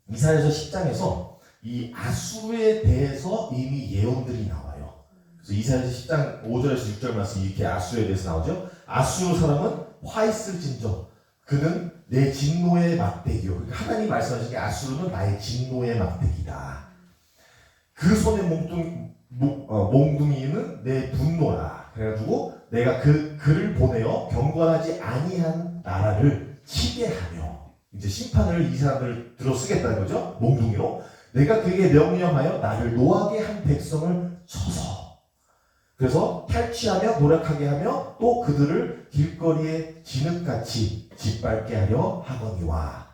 이사야서 10장에서 이 아수르에 대해서 이미 예언들이 나와요. 그래서 이사야서 10장 5절에서 6절 말씀 이렇게 아수르에 대해서 나오죠. 아수르 사람은 화 있을진저 그는 내 진노의 막대기요. 그러니까 하나님이 말씀하신 게 아수르는 나의 진노의 막대기다. 그 손에 몽둥이는 내 분노라. 그래가지고 내가 그를 보내어 경건하지 아니한 나라를 치게 하며, 이제 심판을 이 사람들 들어 쓰겠다는 거죠. 몽둥이로. 내가 그에게 명령하여 나를 노하게 한 백성을 쳐서, 그래서 탈취하며 노력하게 하며 또 그들을 길거리에 진흙같이 짓밟게 하려 하거니와.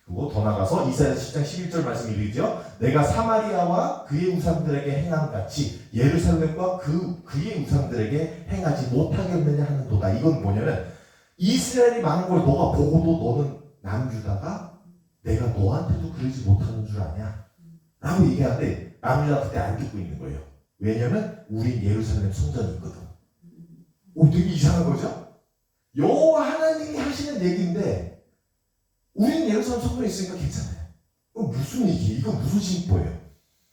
그리고 더 나가서 이사야서 10장 11절 말씀이 이르죠. 내가 사마리아와 그의 우상들에게 행한 같이 예루살렘과 그의 우상들에게 행하지 못하겠느냐 하는도다. 이건 뭐냐면 이스라엘이 망한 걸 너가 보고도 너는 남유다가 내가 너한테도 그러지 못하는 줄 아냐? 라고 얘기하는데 남유다가 그때 안 듣고 있는 거예요. 왜냐면 우린 예루살렘 성전이 있거든. 되게 이상한 거죠? 여호와 하나님이 하시는 얘기인데 우리는 예루살렘 성전에 있으니까 괜찮아요. 이건 무슨 얘기예요? 이건 무슨 진보예요?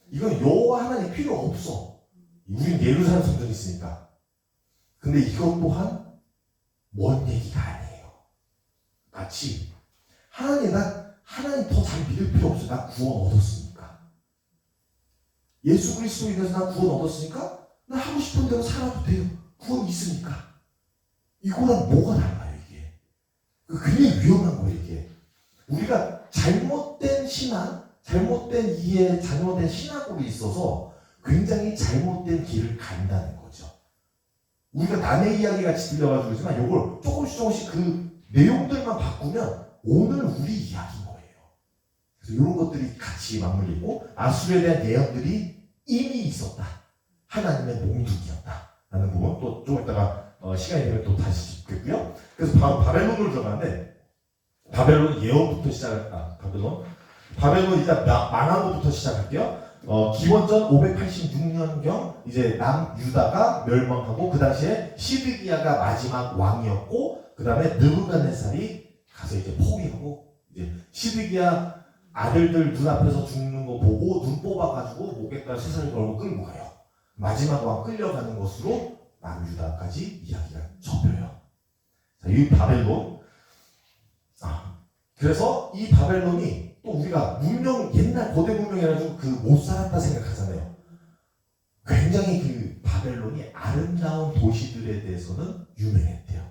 이건 여호와 하나님 필요 없어. 우린 예루살렘 성전에 있으니까. 근데 이것 또한 먼 얘기가 아니에요. 마치 하나님 더 잘 믿을 필요 없어. 나 구원 얻었으니까. 예수 그리스도에 인해서 나 구원 얻었으니까 나 하고 싶은 대로 살아도 돼요. 구원 있으니까. 이거랑 뭐가 달라요, 이게? 굉장히 위험한 거예요, 이게. 우리가 잘못된 신앙, 잘못된 이해, 잘못된 신학으로 있어서 굉장히 잘못된 길을 간다는 거죠. 우리가 남의 이야기 같이 들려가지고 그러지만 이걸 조금씩 그 내용들만 바꾸면 오늘 우리 이야기인 거예요. 그래서 이런 것들이 같이 맞물리고 아수르에 대한 예언들이 이미 있었다. 하나님의 몽둥이였다. 라는 부분 또 좀 이따가 시간이 되면 또 다시 짚겠고요. 그래서 바로 바벨론으로 들어가는데 바벨론 예언부터 바벨론 일단 망한 것부터 시작할게요. 기원전 586년경 이제 남유다가 멸망하고 그 당시에 시드기야가 마지막 왕이었고 그 다음에 느부갓네살이 가서 이제 포위하고 이제 시드기야 아들들 눈앞에서 죽는 거 보고 눈 뽑아가지고 목에다 쇠사슬 걸고 끌고 가요. 마지막 왕 끌려가는 것으로 남유다까지 이야기가 접혀요. 자, 이 바벨론. 그래서 이 바벨론이 또 우리가 문명, 옛날 고대 문명이라서 그 못 살았다 생각하잖아요. 굉장히 그 바벨론이 아름다운 도시들에 대해서는 유명했대요.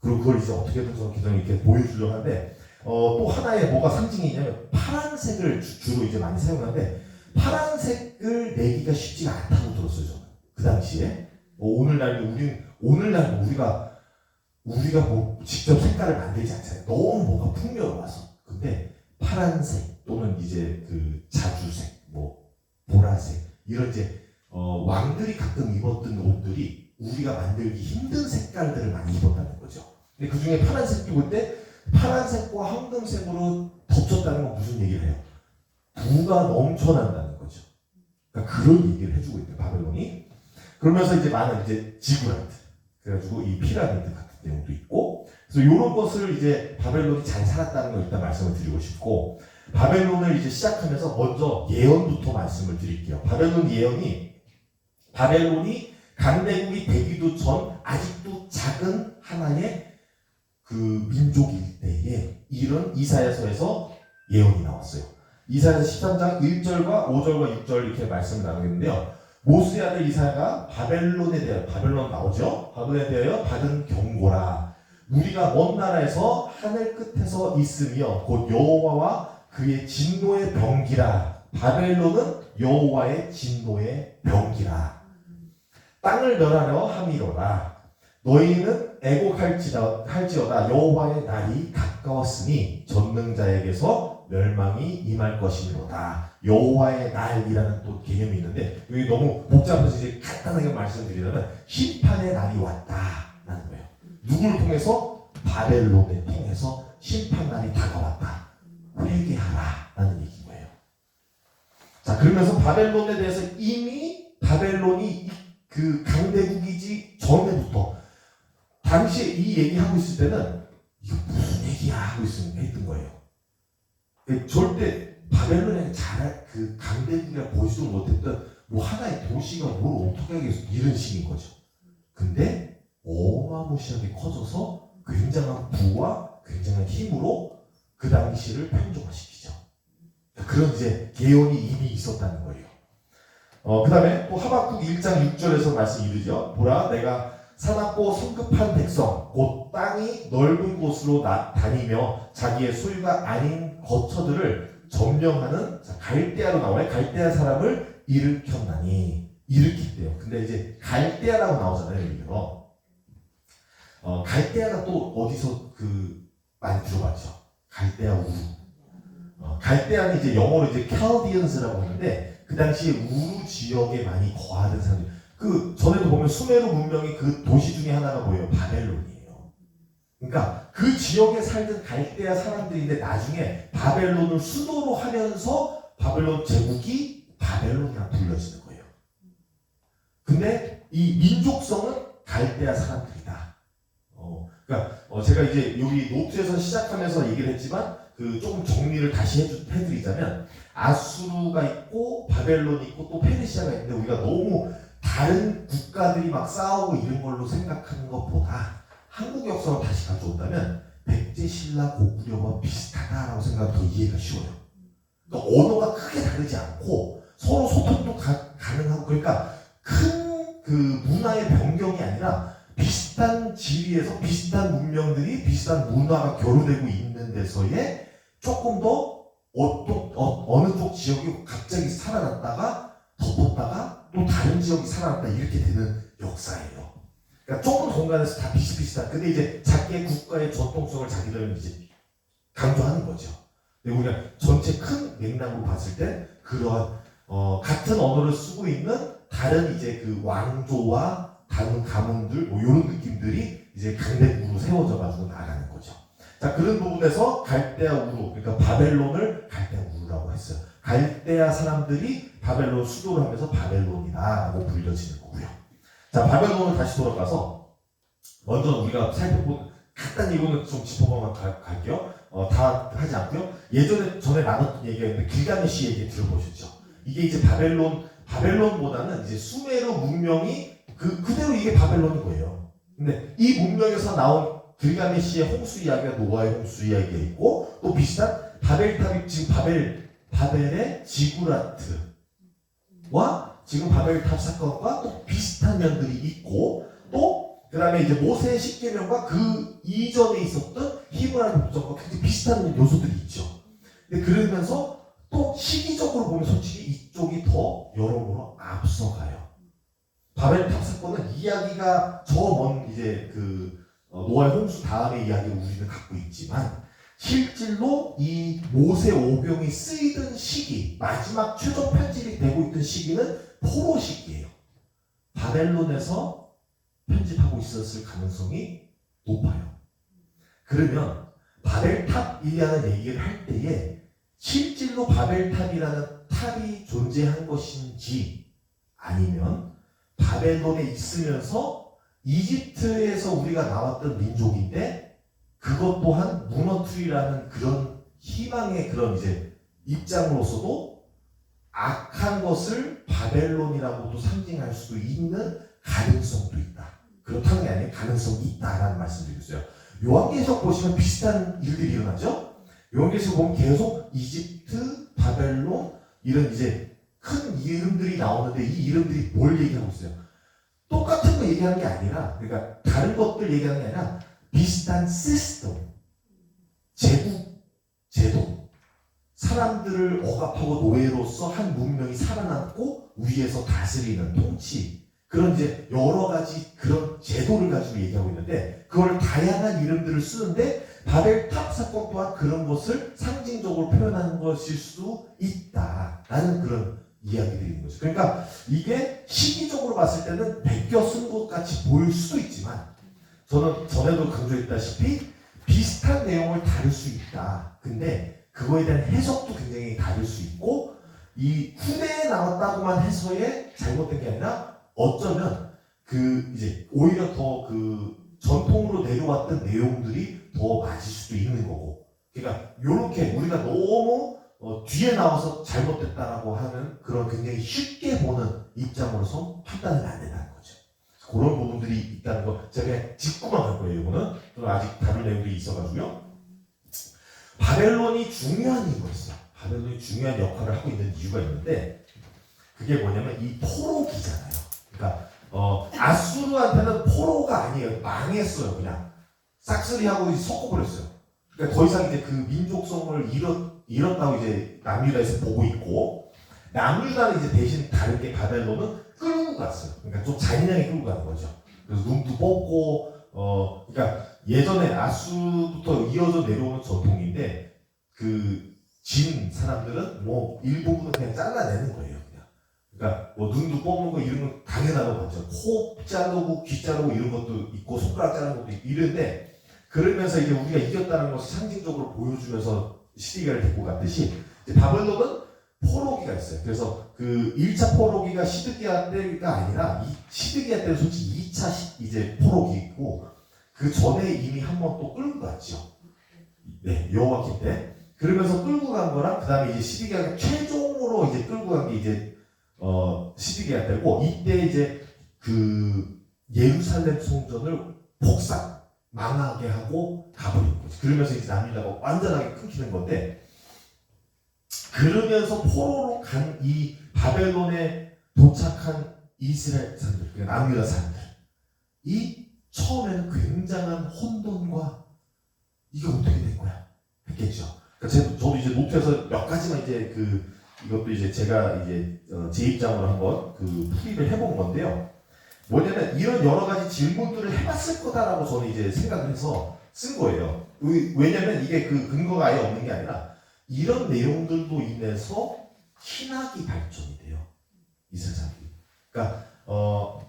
그리고 그걸 이제 어떻게든 저는 이렇게 보여주려고 하는데, 또 하나의 뭐가 상징이 있냐면 파란색을 주로 이제 많이 사용하는데, 파란색을 내기가 쉽지가 않다고 들었어요, 저는. 그 당시에. 오늘날도 우리가 뭐 직접 색깔을 만들지 않잖아요. 너무 뭐가 풍요로워서. 근데 파란색 또는 이제 그 자주색, 뭐 보라색 이런 이제 왕들이 가끔 입었던 옷들이 우리가 만들기 힘든 색깔들을 많이 입었다는 거죠. 근데 그 중에 파란색도 그때 파란색과 황금색으로 덮쳤다는 건 무슨 얘기를 해요? 부가 넘쳐난다는 거죠. 그러니까 그런 얘기를 해주고 있대요, 바벨론이. 그러면서 이제 많은 이제 지구라트, 그래가지고 이 피라미드 같은 내용도 있고, 그래서 이런 것을 이제 바벨론이 잘 살았다는 걸 일단 말씀을 드리고 싶고, 바벨론을 이제 시작하면서 먼저 예언부터 말씀을 드릴게요. 바벨론이 강대국이 되기도 전 아직도 작은 하나의 그 민족일 때에 이런 이사야서에서 예언이 나왔어요. 이사야서 13장 1절과 5절과 6절 이렇게 말씀을 나누겠는데요. 모스의 아들 이사야가 바벨론에 대하여, 바벨론 나오죠? 바벨론에 대하여 받은 경고라. 우리가 먼 나라에서 하늘 끝에서 있으며 곧 여호와와 그의 진노의 병기라. 바벨론은 여호와의 진노의 병기라. 땅을 멸하려 함이로라. 너희는 애곡할지어다. 여호와의 날이 가까웠으니 전능자에게서 멸망이 임할 것이로다. 여호와의 날이라는 또 개념이 있는데 여기 너무 복잡해서 이제 간단하게 말씀드리자면 심판의 날이 왔다라는 거예요. 누구를 통해서? 바벨론을 통해서 심판 날이 다가왔다. 회개하라라는 얘기인 거예요. 자, 그러면서 바벨론에 대해서 이미 바벨론이 그 강대국이지 전에부터 당시에 이 얘기하고 있을 때는 이거 무슨 얘기야 하고 했던 거예요. 절대 바벨론에 그 강대국이라 보지도 못했던 뭐 하나의 도시가 뭘 어떻게 하겠어 이런 식인 거죠. 근데 어마무시하게 커져서 굉장한 부와 굉장한 힘으로 그 당시를 평정화시키죠. 그런 이제 계획이 이미 있었다는 거예요. 그 다음에 또 하박국 1장 6절에서 말씀이 이르죠. 보라, 내가 사납고 성급한 백성, 곧 땅이 넓은 곳으로 다니며 자기의 소유가 아닌 거처들을 점령하는, 갈대아로 나와요. 갈대아 사람을 일으켰대요. 근데 이제 갈대아라고 나오잖아요, 여기서. 갈대아가 또 어디서 많이 들어봤죠? 갈대아 우루. 갈대아는 이제 영어로 이제 캘디언스라고 하는데 그 당시에 우루 지역에 많이 거하던 사람들. 전에도 보면 수메르 문명의 그 도시 중에 하나가 뭐예요? 바벨론이에요. 그러니까 그 지역에 살던 갈대아 사람들인데 나중에 바벨론을 수도로 하면서 바벨론 제국이 바벨론이라 불려지는 거예요. 근데 이 민족성은 갈대아 사람들이다. 그러니까 제가 이제 여기 노트에서 시작하면서 얘기를 했지만 조금 정리를 다시 해드리자면 아수르가 있고 바벨론이 있고 또 페르시아가 있는데 우리가 너무 다른 국가들이 막 싸우고 이런 걸로 생각하는 것보다 한국 역사로 다시 가져온다면 백제신라 고구려와 비슷하다라고 생각하면 더 이해가 쉬워요. 그러니까 언어가 크게 다르지 않고 서로 소통도 가능하고, 그러니까 큰 그 문화의 변경이 아니라 비슷한 지리에서 비슷한 문명들이 비슷한 문화가 교류되고 있는 데서의 조금 더 어느 쪽 지역이 갑자기 살아났다가 덮었다가 또 다른 지역이 살아났다 이렇게 되는 역사예요. 그러니까 좁은 공간에서 다 비슷비슷한. 근데 이제 자기의 국가의 전통성을 자기들은 이제 강조하는 거죠. 근데 우리가 전체 큰 맥락으로 봤을 때 그러한 같은 언어를 쓰고 있는 다른 이제 그 왕조와 다른 가문들 뭐 이런 느낌들이 이제 강대국으로 세워져 가지고 나가는 거죠. 자, 그런 부분에서 갈대아 우루, 그러니까 바벨론을 갈대아 우루라고 했어요. 갈대아 사람들이 바벨론 수도를 하면서 바벨론이다라고 불려지는 거고요. 자, 바벨론을 다시 돌아가서 먼저 우리가 살펴본 간단히 이거는 좀 짚어보면 갈게요. 다 하지 않고요. 예전에 전에 나눴던 얘기였는데 길가메시 얘기 들어보셨죠? 이게 이제 바벨론보다는 이제 수메르 문명이 그대로 이게 바벨론인 거예요. 근데 이 문명에서 나온 길가메시의 홍수 이야기가 노아의 홍수 이야기가 있고 또 비슷한 바벨탑이 지금 바벨의 지구라트와 지금 바벨탑 사건과 또 비슷한 면들이 있고 또 그 다음에 이제 모세의 십계명과 그 이전에 있었던 히브라의 법정과 굉장히 비슷한 요소들이 있죠. 근데 그러면서 또 시기적으로 보면 솔직히 이쪽이 더 여러모로 앞서가요. 바벨탑 사건은 이야기가 저 먼 이제 노아의 홍수 다음의 이야기를 우리는 갖고 있지만 실질로 이 모세 오경이 쓰이던 시기, 마지막 최종 편집이 되고 있던 시기는 포로 시기예요. 바벨론에서 편집하고 있었을 가능성이 높아요. 그러면 바벨탑이라는 얘기를 할 때에 실질로 바벨탑이라는 탑이 존재한 것인지 아니면 바벨론에 있으면서 이집트에서 우리가 나왔던 민족인데 그것 또한 무너뜨리라는 그런 희망의 그런 이제 입장으로서도 악한 것을 바벨론이라고도 상징할 수도 있는 가능성도 있다. 그렇다는 게 아니라 가능성이 있다라는 말씀드리겠어요. 요한계시록 보시면 비슷한 일들이 일어나죠. 요한계시록 보면 계속 이집트, 바벨론 이런 이제 큰 이름들이 나오는데 이 이름들이 뭘 얘기하고 있어요? 똑같은 거 얘기하는 게 아니라 그러니까 다른 것들 얘기하는 게 아니라 비슷한 시스템, 제도, 사람들을 억압하고 노예로서 한 문명이 살아남고 위에서 다스리는 통치 그런 이제 여러 가지 그런 제도를 가지고 얘기하고 있는데 그걸 다양한 이름들을 쓰는데 바벨탑 사건 또한 그런 것을 상징적으로 표현하는 것일 수 있다라는 그런 이야기들인 거죠. 그러니까 이게 시기적으로 봤을 때는 베껴 쓴 것 같이 보일 수도 있지만 저는 전에도 강조했다시피 비슷한 내용을 다룰 수 있다. 근데 그거에 대한 해석도 굉장히 다를 수 있고 이 후대에 나왔다고만 해서의 잘못된 게 아니라 어쩌면 이제 오히려 더 전통으로 내려왔던 내용들이 더 맞을 수도 있는 거고 그러니까 요렇게 우리가 너무 뒤에 나와서 잘못됐다라고 하는 그런 굉장히 쉽게 보는 입장으로서 판단은 안 된다는 거죠. 그런 부분들이 있다는 거 제가 그냥 짚고만 갈 거예요. 이거는 아직 다른 내용들이 있어가지고요. 바벨론이 중요한 이유가 있어요. 바벨론이 중요한 역할을 하고 있는 이유가 있는데 그게 뭐냐면 이 포로기잖아요. 그러니까 아수르한테는 포로가 아니에요. 망했어요. 그냥 싹쓸이하고 섞어버렸어요. 그러니까 더 이상 이제 그 민족성을 잃었다고 이제 남유다에서 보고 있고 남유다는 이제 대신 다른 게 바벨론은 끌고 갔어요. 그러니까 좀 잔인하게 끌고 가는 거죠. 그래서 눈도 뽑고 그러니까 예전에 아수부터 이어져 내려오는 전통인데 진 사람들은 뭐 일부분은 그냥 잘라내는 거예요. 그냥. 그러니까 뭐 눈도 뽑는 거 이런 건 당연하다고 봤죠. 코 자르고 귀 자르고 이런 것도 있고 손가락 자르는 것도 있고 이런데 그러면서 이제 우리가 이겼다는 것을 상징적으로 보여주면서 시드기야를 데리고 갔듯이 이제 바벨론은 포로기가 있어요. 그래서 1차 포로기가 시드기야 때가 아니라 이 시드기야 때는 솔직히 2차 이제 포로기 있고 그 전에 이미 한 번 또 끌고 갔죠. 네, 여호와kim 때. 그러면서 끌고 간 거랑 그 다음에 이제 시드기야가 최종으로 이제 끌고 간 게 이제 시드기야 때고 이때 이제 예루살렘 성전을 망하게 하고 가버린 거죠. 그러면서 이제 남유다가 완전하게 끊기는 건데 그러면서 포로로 간 이 바벨론에 도착한 이스라엘 사람들, 그러니까 남유다 사람들이 처음에는 굉장한 혼돈과 이게 어떻게 된 거야 했겠죠. 그러니까 저도 이제 노트에서 몇 가지만 이제 이것도 이제 제가 이제 제 입장으로 한번 풀이를 해본 건데요. 뭐냐면 이런 여러 가지 질문들을 해봤을 거다라고 저는 이제 생각을 해서 쓴 거예요. 왜냐면 이게 근거가 아예 없는 게 아니라 이런 내용들도 인해서 신학이 발전이 돼요. 이스라엘 사람들이. 그러니까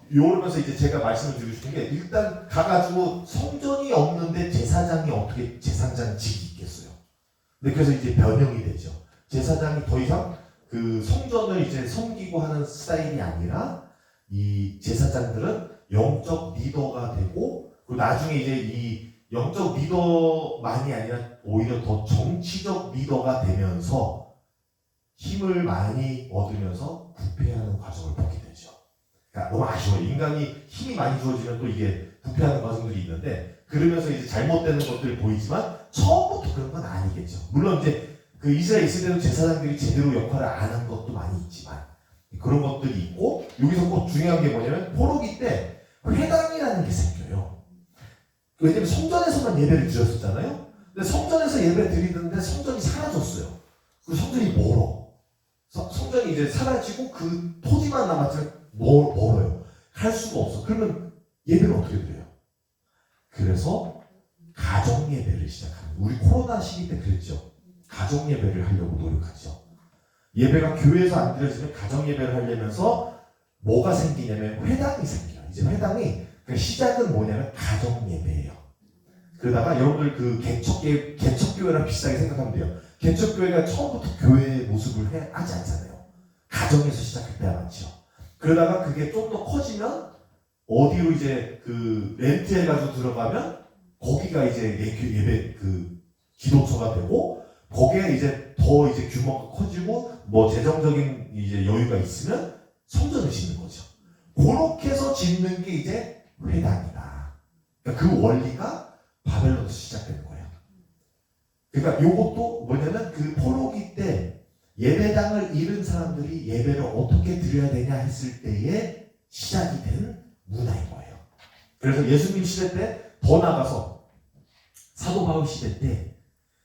이러면서 이제 제가 말씀을 드리고 싶은 게 일단 가가지고 성전이 없는데 제사장이 어떻게 제사장직이 있겠어요. 근데 그래서 이제 변형이 되죠. 제사장이 더 이상 성전을 이제 섬기고 하는 스타일이 아니라 이 제사장들은 영적 리더가 되고 그리고 나중에 이제 이 영적 리더만이 아니라 오히려 더 정치적 리더가 되면서 힘을 많이 얻으면서 부패하는 과정을 보게 되죠. 그러니까 너무 아쉬워요. 인간이 힘이 많이 주어지면 또 이게 부패하는 과정들이 있는데, 그러면서 이제 잘못되는 것들이 보이지만 처음부터 그런 건 아니겠죠. 물론 이제 그 이스라엘 있을 때도 제사장들이 제대로 역할을 안 한 것도 많이 있지만 그런 것들이 있고, 여기서 꼭 중요한 게 뭐냐면 포로기 때 회당이라는 게 생겨요. 왜냐면 성전에서만 예배를 드렸었잖아요. 근데 성전에서 예배 드리는데 성전이 사라졌어요. 그리고 성전이 멀어. 성전이 이제 사라지고 그 토지만 남았지만 멀어요. 갈 수가 없어. 그러면 예배를 어떻게 드려요? 그래서 가정 예배를 시작합니다. 우리 코로나 시기 때 그랬죠. 가정 예배를 하려고 노력하죠. 예배가 교회에서 안 드려지면 가정 예배를 하려면서 뭐가 생기냐면 회당이 생겨요. 이제 회당이 그 시작은 뭐냐면 가정 예배예요. 그러다가 여러분들 그 개척교회랑 비슷하게 생각하면 돼요. 개척교회가 처음부터 교회의 모습을 하지 않잖아요. 가정에서 시작할 때가 많죠. 그러다가 그게 좀 더 커지면 어디로 이제 그 렌트해가지고 들어가면 거기가 이제 예배 그 기도처가 되고, 거기에 이제 더 이제 규모가 커지고 뭐 재정적인 이제 여유가 있으면 성전을 짓는 거죠. 그렇게 해서 짓는 게 이제 회당이다. 그러니까 그 원리가 바벨론에서 시작된 거예요. 그러니까 요것도 뭐냐면 그 포로기 때 예배당을 잃은 사람들이 예배를 어떻게 드려야 되냐 했을 때에 시작이 된 문화인 거예요. 그래서 예수님 시대 때 더 나가서 사도 바울 시대 때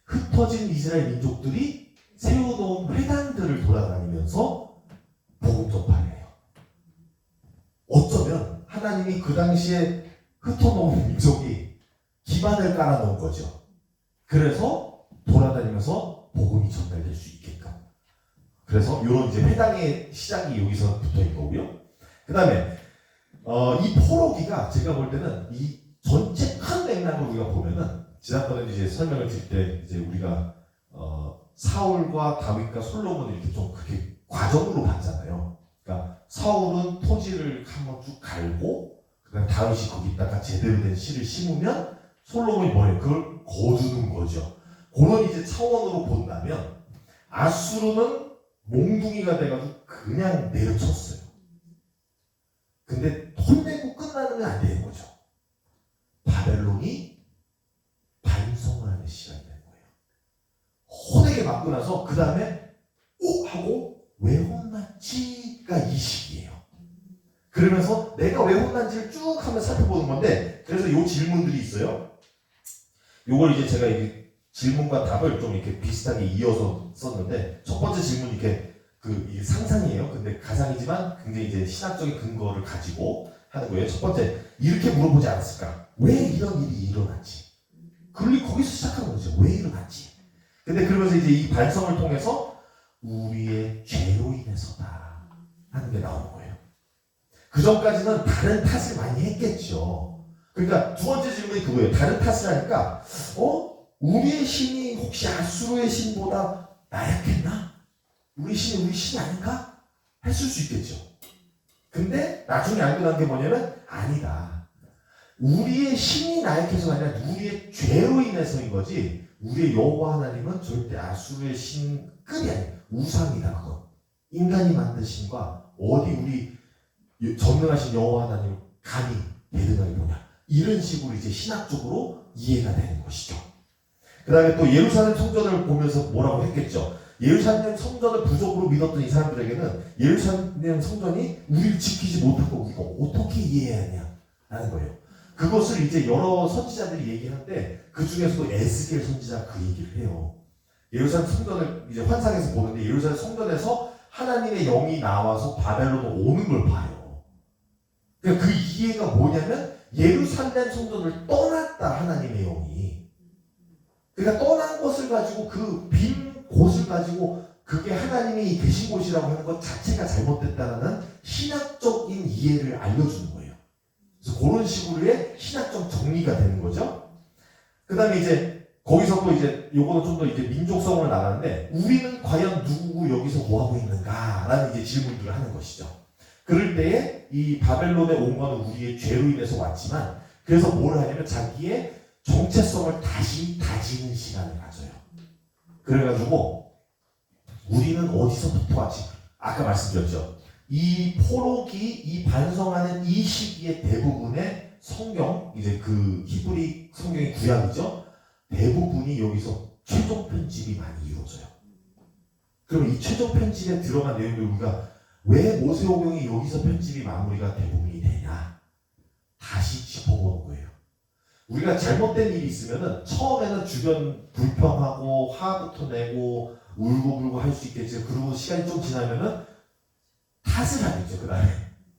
흩어진 이스라엘 민족들이 세워놓은 회당들을 돌아다니면서 복음 전파를 해요. 어쩌면 하나님이 그 당시에 흩어놓은 민족이 기반을 깔아놓은 거죠. 그래서 돌아다니면서 복음이 전달될 수 있게끔. 그래서 이런 이제 회당의 시작이 여기서 붙어있는 거고요. 그 다음에 이 포로기가 제가 볼 때는 이 전체 큰 맥락을 우리가 보면은, 지난번에 이제 설명을 드릴 때 이제 우리가 사울과 다윗과 솔로몬을 이렇게 좀 그렇게 과정으로 봤잖아요. 그러니까 사울은 토지를 한번 쭉 갈고, 그다음 다윗이 거기다가 제대로 된 씨를 심으면 솔로몬이 뭐예요? 그걸 거두는 거죠. 그런 이제 차원으로 본다면 아수르는 몽둥이가 돼가지고 그냥 내려쳤어요. 근데 혼내고 끝나는 안 되는 거죠. 바벨론이 반성을 하는 시간이 된 거예요. 혼에게 맞고 나서 그 다음에 오! 하고 왜 혼났지가 이 시기예요. 그러면서 내가 왜 혼난지를 쭉 한번 살펴보는 건데, 그래서 이 질문들이 있어요. 요걸 이제 제가 이 질문과 답을 좀 이렇게 비슷하게 이어서 썼는데, 첫 번째 질문이 이게 이게 상상이에요. 근데 가상이지만 굉장히 이제 신학적인 근거를 가지고 하는 거예요. 첫 번째, 이렇게 물어보지 않았을까? 왜 이런 일이 일어났지? 거기서 시작하는 거죠. 왜 일어났지? 근데 그러면서 이제 이 반성을 통해서 우리의 죄로 인해서다 하는 게 나오는 거예요. 그 전까지는 다른 탓을 많이 했겠죠. 그러니까 두 번째 질문이 그거예요. 다른 탓을 하니까 우리의 신이 혹시 아수르의 신보다 나약했나? 우리 신이 아닌가? 했을 수 있겠죠. 근데 나중에 알고 난 게 뭐냐면 아니다. 우리의 신이 나약해서가 아니라 우리의 죄로 인해서인 거지, 우리의 여호와 하나님은 절대 아수르의 신급이 아니에요. 우상이다. 그건 인간이 만든 신과 어디 우리 전능하신 여호와 하나님을 감히 대등하게 보냐, 이런 식으로 이제 신학적으로 이해가 되는 것이죠. 그 다음에 또 예루살렘 성전을 보면서 뭐라고 했겠죠. 예루살렘 성전을 부족으로 믿었던 이 사람들에게는 예루살렘 성전이 우리를 지키지 못하고 우리가 어떻게 이해해야 하냐 하는 거예요. 그것을 이제 여러 선지자들이 얘기하는데 그 중에서도 에스겔 선지자가 그 얘기를 해요. 예루살렘 성전을 이제 환상에서 보는데 예루살렘 성전에서 하나님의 영이 나와서 바벨론으로 오는 걸 봐요. 그러니까 그 이해가 뭐냐면 예루살렘 성전을 떠났다, 하나님의 영이. 그러니까 떠난 것을 가지고 그 빈 곳을 가지고 그게 하나님이 계신 곳이라고 하는 것 자체가 잘못됐다는 신학적인 이해를 알려주는 거예요. 그래서 그런 식으로의 신학적 정리가 되는 거죠. 그 다음에 이제 거기서 또 이제 요거는 좀 더 이제 민족성을 나가는데, 우리는 과연 누구고 여기서 뭐 하고 있는가라는 이제 질문들을 하는 것이죠. 그럴 때에 이 바벨론에 온 거는 우리의 죄로 인해서 왔지만, 그래서 뭘 하냐면 자기의 정체성을 다시 다지는 시간을 가져요. 그래가지고 우리는 어디서부터 왔지? 아까 말씀드렸죠. 이 포로기, 이 반성하는 이 시기에 대부분의 성경, 이제 그 히브리 성경의 구약이죠. 대부분이 여기서 최종 편집이 많이 이루어져요. 그러면 이 최종 편집에 들어간 내용들 우리가 왜 모세오경이 여기서 편집이 마무리가 대부분이 되냐? 다시 짚어보는 거예요. 우리가 잘못된 일이 있으면은 처음에는 주변 불평하고 화부터 내고 울고불고 할 수 있겠죠. 그리고 시간이 좀 지나면은 탓을 하겠죠. 그 다음에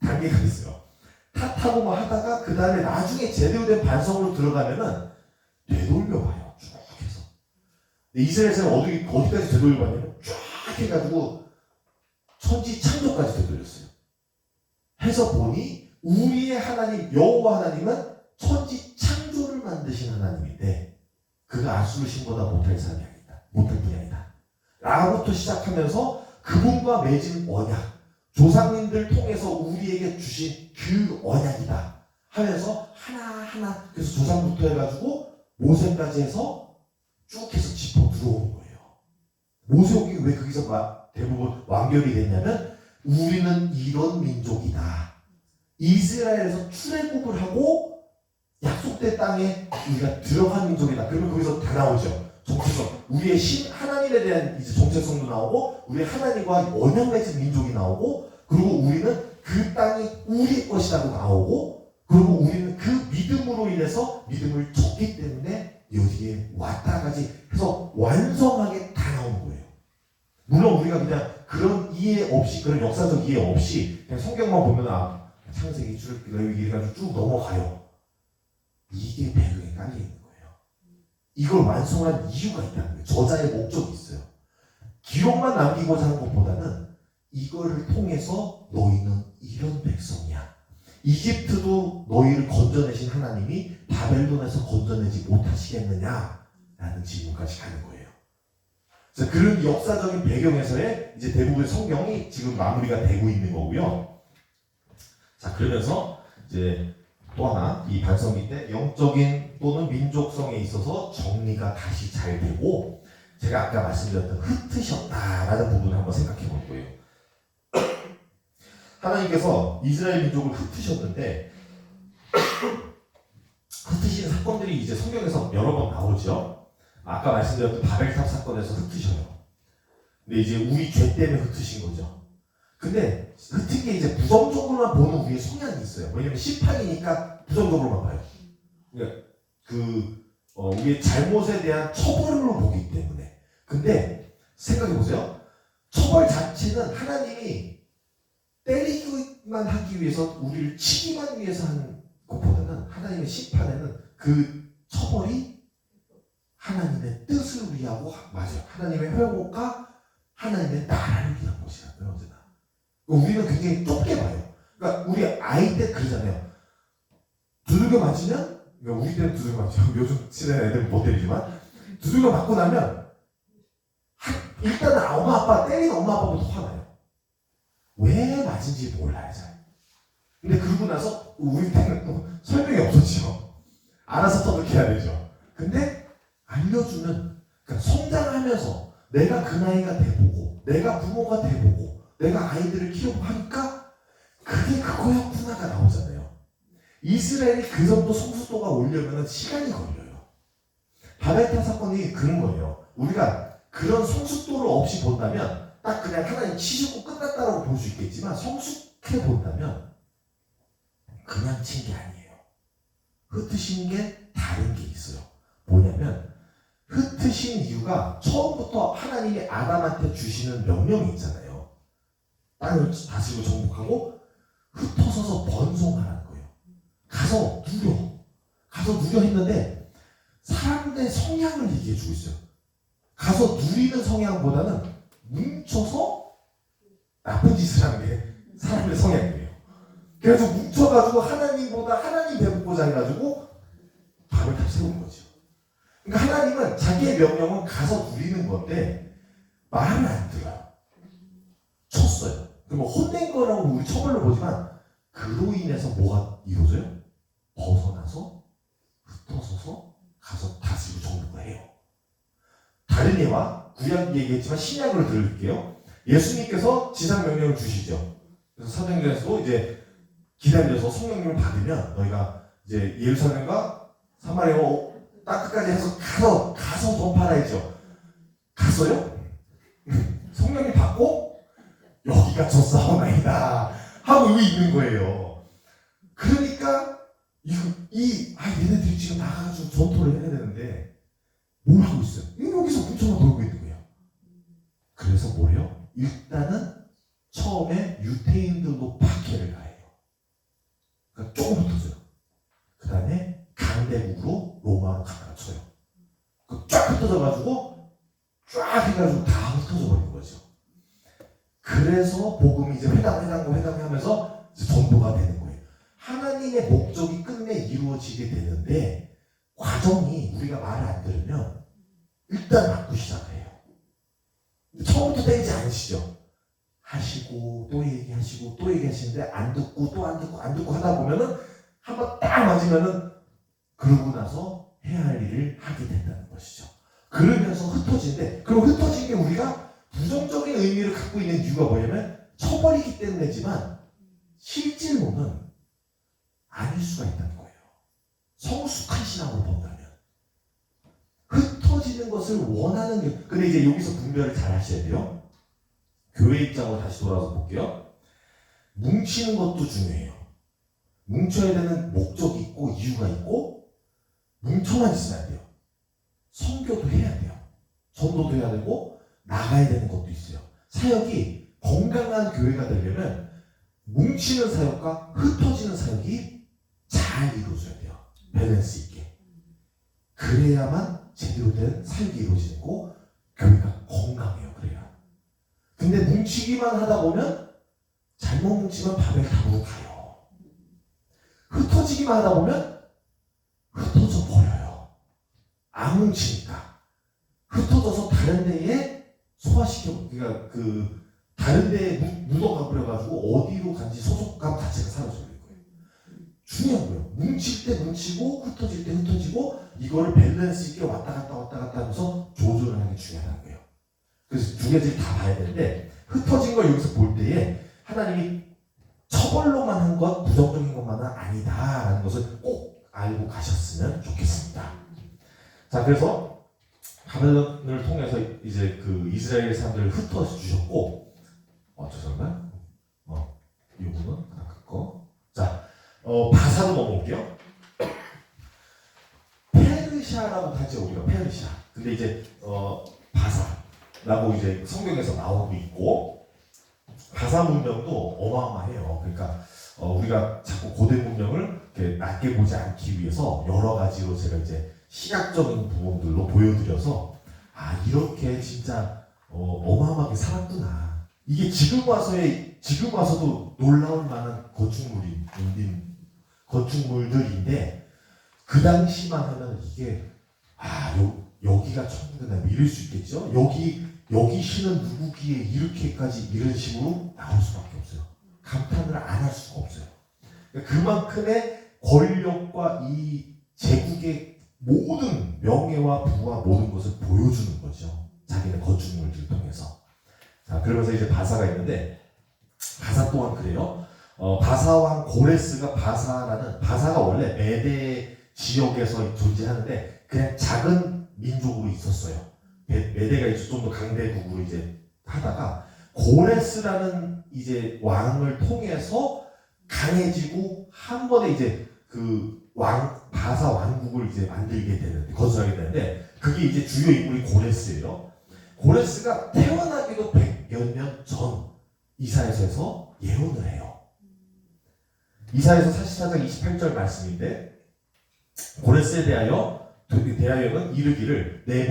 단계가 있어요. 탓하고 뭐 하다가 그 다음에 나중에 제대로 된 반성으로 들어가면은 되돌려봐요. 쭉 해서. 이스라엘 사람 어디까지 되돌려봤냐면 쫙 해가지고 천지 창조까지 되돌렸어요. 해서 보니 우리의 하나님 여호와 하나님은 천지 창조를 만드신 하나님인데 그가 아수르신보다 못할 사람이 아니다. 못할 분이 아니다. 라부터 시작하면서 그분과 맺은 언약, 조상님들 통해서 우리에게 주신 그 언약이다 하면서 하나하나 그래서 조상부터 해가지고 모세까지 해서 쭉 해서 짚어 들어오는 거예요. 모세오경이 왜 거기서 대부분 완결이 됐냐면 우리는 이런 민족이다. 이스라엘에서 출애굽을 하고 약속된 땅에 우리가 들어간 민족이다. 그러면 거기서 다 나오죠. 정체성. 우리의 하나님에 대한 이제 정체성도 나오고, 우리 하나님과 언약 맺은 민족이 나오고, 그리고 우리는 그 땅이 우리의 것이라고 나오고, 그리고 우리는 그 믿음으로 인해서 믿음을 줬기 때문에 여기에 왔다까지 해서 완성하게 다 나오는 거예요. 물론 우리가 그냥 그런 이해 없이, 그런 역사적 이해 없이 그냥 성경만 보면 창세기 출애굽기 레위기 이래가지고 쭉 넘어가요. 이게 배경에 깔려 있는 거예요. 이걸 완성한 이유가 있다는 거예요. 저자의 목적이 있어요. 기록만 남기고자 하는 것보다는 이거를 통해서 너희는 이런 백성이야. 이집트도 너희를 건져내신 하나님이 바벨론에서 건져내지 못하시겠느냐라는 질문까지 가는 거예요. 그래서 그런 역사적인 배경에서의 이제 대부분의 성경이 지금 마무리가 되고 있는 거고요. 자, 그러면서 이제 또 하나 이 반성기 때 영적인 또는 민족성에 있어서 정리가 다시 잘 되고, 제가 아까 말씀드렸던 흩으셨다라는 부분을 한번 생각해 볼 거예요. 하나님께서 이스라엘 민족을 흩으셨는데 흩으시는 사건들이 이제 성경에서 여러 번 나오죠. 아까 말씀드렸던 바벨탑 사건에서 흩으셔요. 근데 이제 우리 죄 때문에 흩으신 거죠. 근데 흩은 게 이제 부정적으로만 보는 우리의 성향이 있어요. 왜냐면 심판이니까 부정적으로만 봐요. 그러니까 우리의 잘못에 대한 처벌로 보기 때문에. 근데 생각해 보세요. 처벌 자체는 하나님이 때리기만 하기 위해서, 우리를 치기만 위해서 하는 것보다는 하나님의 심판에는 그 처벌이 하나님의 뜻을 위하고, 맞아요. 하나님의 회복과 하나님의 나라를 위한 것이라고요. 언제나. 우리는 굉장히 좁게 봐요. 그러니까 우리 아이 때 그러잖아요. 두들겨 맞으면, 그러니까 우리 때는 두들겨 맞죠. 요즘 시대 애들은 못 때리지만, 두들겨 맞고 나면 일단은 엄마 아빠, 때리는 엄마 아빠부터 화나요. 왜 맞은지 몰라요, 잘. 근데 그러고 나서 우리 때는 또 설명이 없었죠. 알아서 터득 해야 되죠. 근데 알려주면, 그러니까 성장하면서 내가 그 나이가 돼보고, 내가 부모가 돼보고, 내가 아이들을 키우고 하니까 그게 그거였구나가 나오잖아요. 이스라엘이 그 정도 성숙도가 오려면 시간이 걸려요. 바벨탑 사건이 그런 거예요. 우리가 그런 성숙도를 없이 본다면 딱 그냥 하나님 치시고 끝났다라고 볼 수 있겠지만, 성숙해 본다면 그냥 친 게 아니에요. 흩으신 게 다른 게 있어요. 뭐냐면 흩으신 이유가 처음부터 하나님이 아담한테 주시는 명령이 있잖아요. 땅을 다스리고 정복하고 흩어서서 번성하라는 거예요. 가서 누려 했는데 사람들의 성향을 얘기해 주고 있어요. 가서 누리는 성향보다는 뭉쳐서 나쁜 짓을 하는 게 사람의 성향이에요. 그래서 뭉쳐가지고 하나님보다 하나님 배우고자 해가지고 바벨탑 세우는 거죠. 그러니까 하나님은 자기의 명령은 가서 누리는 건데 말을 안 들어요. 쳤어요. 그럼 혼낸 거라고 우리 처벌로 보지만 그로 인해서 뭐가 이루어져요? 벗어나서 흩어서서 다른 예와 구약 얘기했지만 신약으로 들을게요. 예수님께서 지상 명령을 주시죠. 그래서 사도행전에서도 이제 기다려서 성령님을 받으면 너희가 이제 예루살렘과 사마리아 땅 끝까지 해서 가서 전파라 했죠. 갔어요? 성령님 받고 여기가 졌사오나이다 하고 여기 있는 거예요. 그러니까 얘네들이 지금 나가가지고 전토를 해야 되는데 뭘 하고 있어요? 여기서 뭉쳐만 돌고 있는 거예요. 그래서 뭐예요? 일단은 처음에 유대인들도 박해를 가해요. 그러니까 조금 흩어져요. 그 다음에 강대국으로 로마로 갖다 쳐요. 쫙 흩어져가지고 쫙 해가지고 다 흩어져 버린 거죠. 그래서 복음이 이제 회당하면서 이제 전도가 되는 거예요. 하나님의 목적이 끝내 이루어지게 되는데 과정이 우리가 말을 안 들으면 일단 맞고 시작해요. 처음부터 때리지 않으시죠. 하시고 또 얘기하시고 또 얘기하시는데 안 듣고 또 안 듣고 하다 보면은 한번 딱 맞으면은 그러고 나서 해야 할 일을 하게 된다는 것이죠. 그러면서 흩어지는데 그럼 흩어진 게 우리가 부정적인 의미를 갖고 있는 이유가 뭐냐면 쳐버리기 때문이지만 실질로는 아닐 수가 있다는 거예요. 성숙한 신앙으로 본다면 흩어지는 것을 원하는 게 근데 이제 여기서 분별을 잘 하셔야 돼요. 교회 입장으로 다시 돌아와서 볼게요. 뭉치는 것도 중요해요. 뭉쳐야 되는 목적이 있고 이유가 있고 뭉쳐만 있으면 안 돼요. 선교도 해야 돼요. 전도도 해야 되고 나가야 되는 것도 있어요. 사역이 건강한 교회가 되려면 뭉치는 사역과 흩어지는 사역이 잘 이루어져야 돼요. 밸런스 있게. 그래야만 제대로 된 사역이 이루어지는 거 교회가 건강해요. 그래야. 근데 뭉치기만 하다 보면 잘못 뭉치면 바벨탑으로 가요. 흩어지기만 하다 보면 흩어져 버려요. 안 뭉치니까. 흩어져서 다른 데에 소화시켜, 그러니까 다른 데에 묻어가 버려가지고 어디로 간지 소속감 자체가 사라져버릴 거예요. 중요한 거예요. 뭉칠 때 뭉치고 흩어질 때 흩어지고 이거를 밸런스 있게 왔다 갔다 하면서 조절을 하는 게 중요하다는 거예요. 그래서 두 가지를 다 봐야 되는데 흩어진 걸 여기서 볼 때에 하나님이 처벌로만 한 것, 부정적인 것만은 아니다라는 것을 꼭 알고 가셨으면 좋겠습니다. 자, 그래서 바벨론을 통해서 이제 이스라엘 사람들을 흩어져 주셨고, 죄송합니다. 이거는 아까 거. 자, 바사로 넘어올게요. 페르시아라고 하죠, 우리가 페르시아. 근데 이제 바사라고 이제 성경에서 나오고 있고, 바사 문명도 어마어마해요. 그러니까 우리가 자꾸 고대 문명을 이렇게 낮게 보지 않기 위해서 여러 가지로 제가 이제 시각적인 부분들로 보여드려서 이렇게 진짜 어마어마하게 살았구나. 이게 지금 와서도 놀라울 만한 건축물들인데 그 당시만 하면 이게 여기가 천국이다 이럴 수 있겠죠. 여기 신은 누구기에 이렇게까지 이런 식으로 나올 수밖에 없어요. 감탄을 안 할 수가 없어요. 그만큼의 권력과 이 제국의 모든 명예와 부와 모든 것을 보여주는 거죠. 자기네 건축물들을 통해서. 자, 그러면서 이제 바사가 있는데 바사 또한 그래요. 바사 왕 고레스가 바사가 원래 메대 지역에서 존재하는데 그냥 작은 민족으로 있었어요. 메대가 이제 좀 더 강대국으로 이제 하다가 고레스라는 이제 왕을 통해서 강해지고 한 번에 이제 바사 왕국을 이제 건설하게 되는데 그게 이제 주요 인물이 고레스예요. 고레스가 태어나기도 100여 년 전 이사야서에서 예언을 해요. 이사야서 44장 28절 말씀인데 고레스에 대하여는 이르기를 내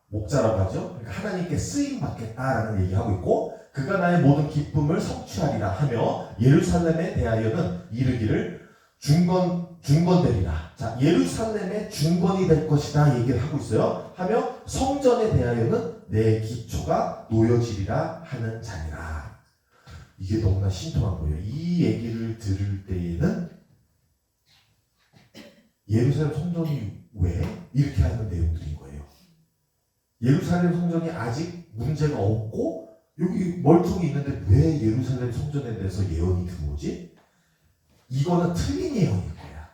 목자라고 하죠. 그러니까 하나님께 쓰임 받겠다라는 얘기하고 있고 그가 나의 모든 기쁨을 성취하리라 하며 예루살렘에 대하여는 이르기를 중건되리라. 자, 예루살렘의 중건이 될 것이다 얘기를 하고 있어요. 하며 성전에 대하여는 내 기초가 놓여지리라 하는 자니라. 이게 너무나 신통한 거예요. 이 얘기를 들을 때에는 예루살렘 성전이 왜 이렇게 하는 내용들인 거예요. 예루살렘 성전이 아직 문제가 없고 여기 멀쩡히 있는데 왜 예루살렘 성전에 대해서 예언이 들어오지? 이거는 틀린 예언일 거야.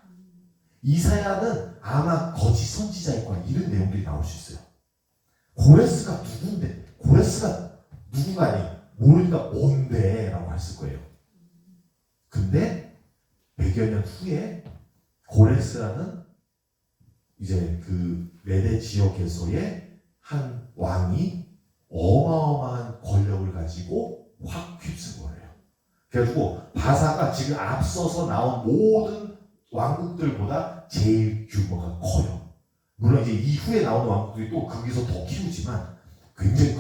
이사야는 아마 거짓 선지자일 거야. 이런 내용들이 나올 수 있어요. 고레스가 누군데? 고레스가 누구가니? 모르니까 뭔데? 라고 했을 거예요. 근데 100여 년 후에 고레스라는 이제 그 메대 지역에서의 한 왕이 어마어마한 권력을 가지고 확 휩쓸고 그래요. 그래가지고 바사가 지금 앞서서 나온 모든 왕국들보다 제일 규모가 커요. 물론 이제 이후에 나오는 왕국들이 또 거기서 더 키우지만 굉장히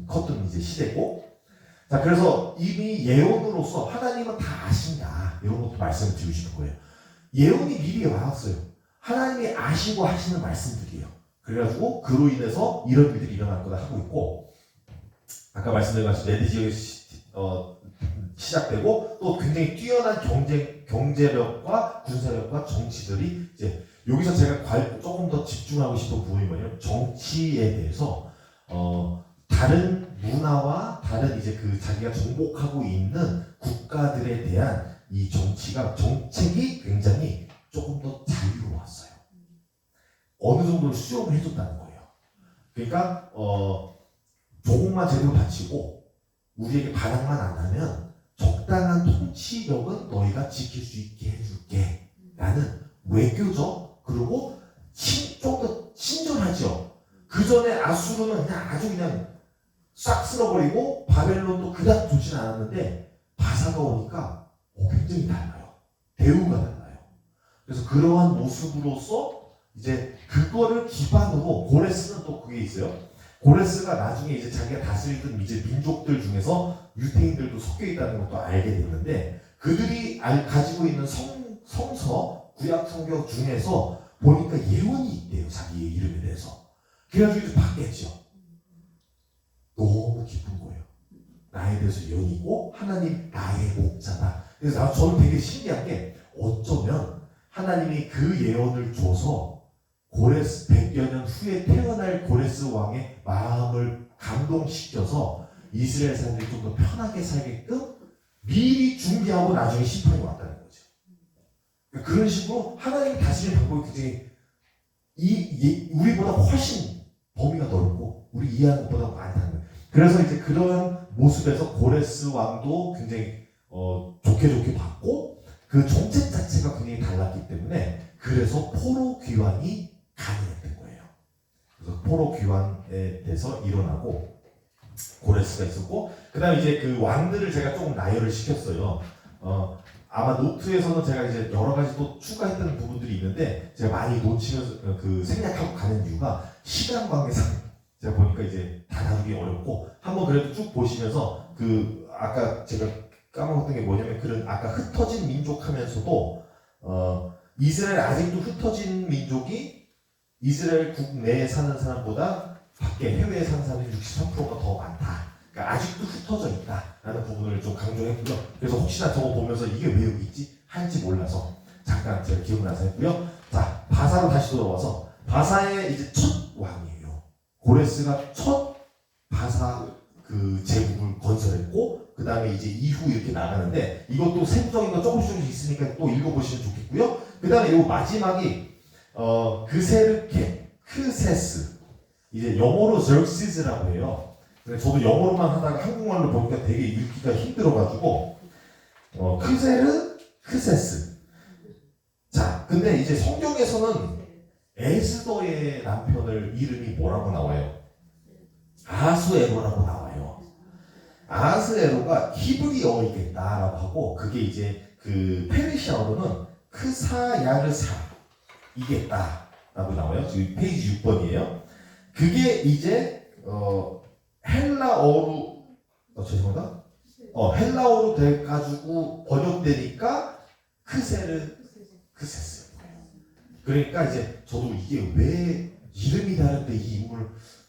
컸던 이제 시대고, 자 그래서 이미 예언으로서 하나님은 다 아신다 이런 것도 말씀을 드리고 싶은 거예요. 예언이 미리 와왔어요. 하나님이 아시고 하시는 말씀들이에요. 그래가지고 그로 인해서 이런 일들이 일어날 거다 하고 있고, 아까 말씀드린 것처럼 메대 지역에 시작되고 또 굉장히 뛰어난 경제력과 군사력과 정치들이 이제 여기서 제가 조금 더 집중하고 싶은 부분이 뭐냐면 정치에 대해서 다른 문화와 다른 이제 그 자기가 정복하고 있는 국가들에 대한 이 정책이 굉장히 조금 더 자유로웠어요. 어느 정도 수용을 해줬다는 거예요. 그러니까 조금만 제대로 바치고 우리에게 반항만 안 하면 적당한 통치력은 너희가 지킬 수 있게 해줄게 라는 외교적, 그리고 좀 더 친절하죠. 그 전에 아수르는 그냥 아주 그냥 싹 쓸어버리고 바벨론도 그닥 좋진 않았는데 바사가 오니까 굉장히 달라요. 대우가 달라요. 그래서 그러한 모습으로서 이제 그거를 기반으로 고레스는 또 그게 있어요. 고레스가 나중에 이제 자기가 다스리던 이제 민족들 중에서 유대인들도 섞여 있다는 것도 알게 됐는데, 그들이 가지고 있는 성서, 구약 성경 중에서 보니까 예언이 있대요. 자기의 이름에 대해서. 그래가지고 이제 바뀌었죠. 너무 기쁜 거예요. 나에 대해서 예언이고 하나님 나의 목자다. 그래서 저는 되게 신기한 게 어쩌면 하나님이 그 예언을 줘서 고레스 100여 년 후에 태어날 고레스 왕의 마음을 감동시켜서 이스라엘 사람들이 좀 더 편하게 살게끔 미리 준비하고 나중에 심판이 왔다는 거죠. 그러니까 그런 식으로 하나님이 다스리는 방법이 굉장히 우리보다 훨씬 범위가 넓고 우리 이해하는 것보다 많다는 거예요. 그래서 이제 그런 모습에서 고레스 왕도 굉장히 좋게 봤고, 그 정책 자체가 굉장히 달랐기 때문에 그래서 포로 귀환이 가능했던 거예요. 그래서 포로 귀환에 대해서 일어나고 고레스가 있었고, 그 다음에 이제 그 왕들을 제가 조금 나열을 시켰어요. 아마 노트에서는 제가 이제 여러 가지 또 추가했던 부분들이 있는데 제가 많이 놓치면서 그 생략하고 가는 이유가 시간 관계상 제가 보니까 이제 다 나누기 어렵고, 한번 그래도 쭉 보시면서 그 아까 제가 까먹었던 게 뭐냐면 그런 아까 흩어진 민족 하면서도 이스라엘 아직도 흩어진 민족이 이스라엘 국 내에 사는 사람보다 밖에 해외에 사는 사람이 63%가 더 많다. 그러니까 아직도 흩어져 있다라는 부분을 좀 강조했고요. 그래서 혹시나 저거 보면서 이게 왜 여기 있지? 할지 몰라서 잠깐 제가 기억나서 했고요. 자, 바사로 다시 돌아와서 바사의 이제 첫 왕이에요. 고레스가 첫 바사 그 제국을 건설했고, 그 다음에 이제 이후 이렇게 나가는데 이것도 세부적인 거 조금씩 있으니까 또 읽어보시면 좋겠고요. 그 다음에 이 마지막이 그세르케 크세스, 이제 영어로 절시스라고 해요. 근데 저도 영어로만 하다가 한국말로 보니까 되게 읽기가 힘들어가지고 크세르 크세스. 자, 근데 이제 성경에서는 에스더의 남편을 이름이 뭐라고 나와요? 아수에로라고 나와요. 아수에로가 히브리어이겠다라고 하고, 그게 이제 그 페르시아어로는 크사야르사이겠다라고 나와요. 지금 페이지 6번이에요. 그게 이제 헬라어로 죄송합니다. 헬라어로 돼가지고 번역되니까 크세스. 그러니까 이제 저도 이게 왜 이름이 다른데 이 인물,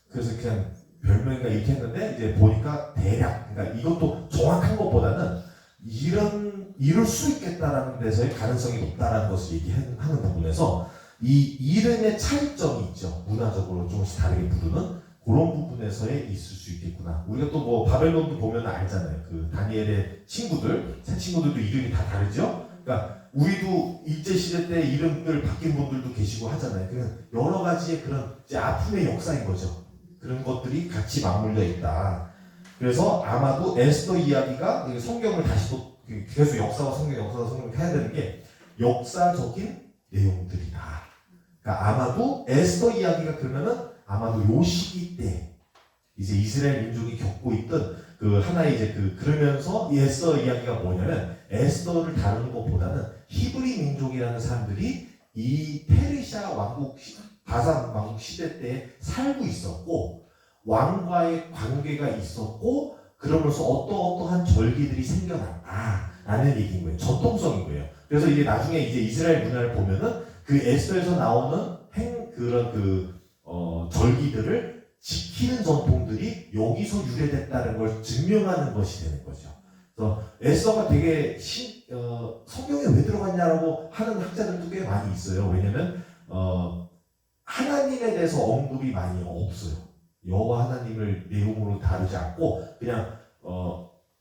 그래서 그냥 별명인가 이렇게 했는데 이제 보니까 대략, 그러니까 이것도 정확한 것보다는 이럴 수 있겠다라는 데서의 가능성이 높다라는 것을 얘기하는 부분에서 이 이름의 차이점이 있죠. 문화적으로 조금씩 다르게 부르는 그런 부분에서에 있을 수 있겠구나. 우리가 또 뭐 바벨론도 보면 알잖아요. 그 다니엘의 친구들, 새 친구들도 이름이 다 다르죠. 그러니까 우리도 일제 시대 때 이름들 바뀐 분들도 계시고 하잖아요. 그냥 여러 가지의 그런 이제 아픔의 역사인 거죠. 그런 것들이 같이 맞물려 있다. 그래서 아마도 에스더 이야기가 성경을 다시 또 계속 역사와 성경 해야 되는 게 역사적인 내용들이다. 그러니까 아마도 에스더 이야기가 그러면은 아마도 요 시기 때 이제 이스라엘 민족이 겪고 있던 그 하나의 이제 그러면서 이 에스더 이야기가 뭐냐면 에스더를 다루는 것보다는 히브리 민족이라는 사람들이 이 페르시아 왕국 바산 왕국 시대 때 살고 있었고 왕과의 관계가 있었고 그러면서 어떠한 절기들이 생겨났다라는 얘기인 거예요. 전통성인 거예요. 그래서 이게 나중에 이제 이스라엘 문화를 보면은 그 에스더에서 나오는 절기들을 지키는 전통들이 여기서 유래됐다는 걸 증명하는 것이 되는 거죠. 그래서 에스더가 되게 성경에 왜 들어갔냐라고 하는 학자들도 꽤 많이 있어요. 왜냐면 하나님에 대해서 언급이 많이 없어요. 여호와 하나님을 내용으로 다루지 않고 그냥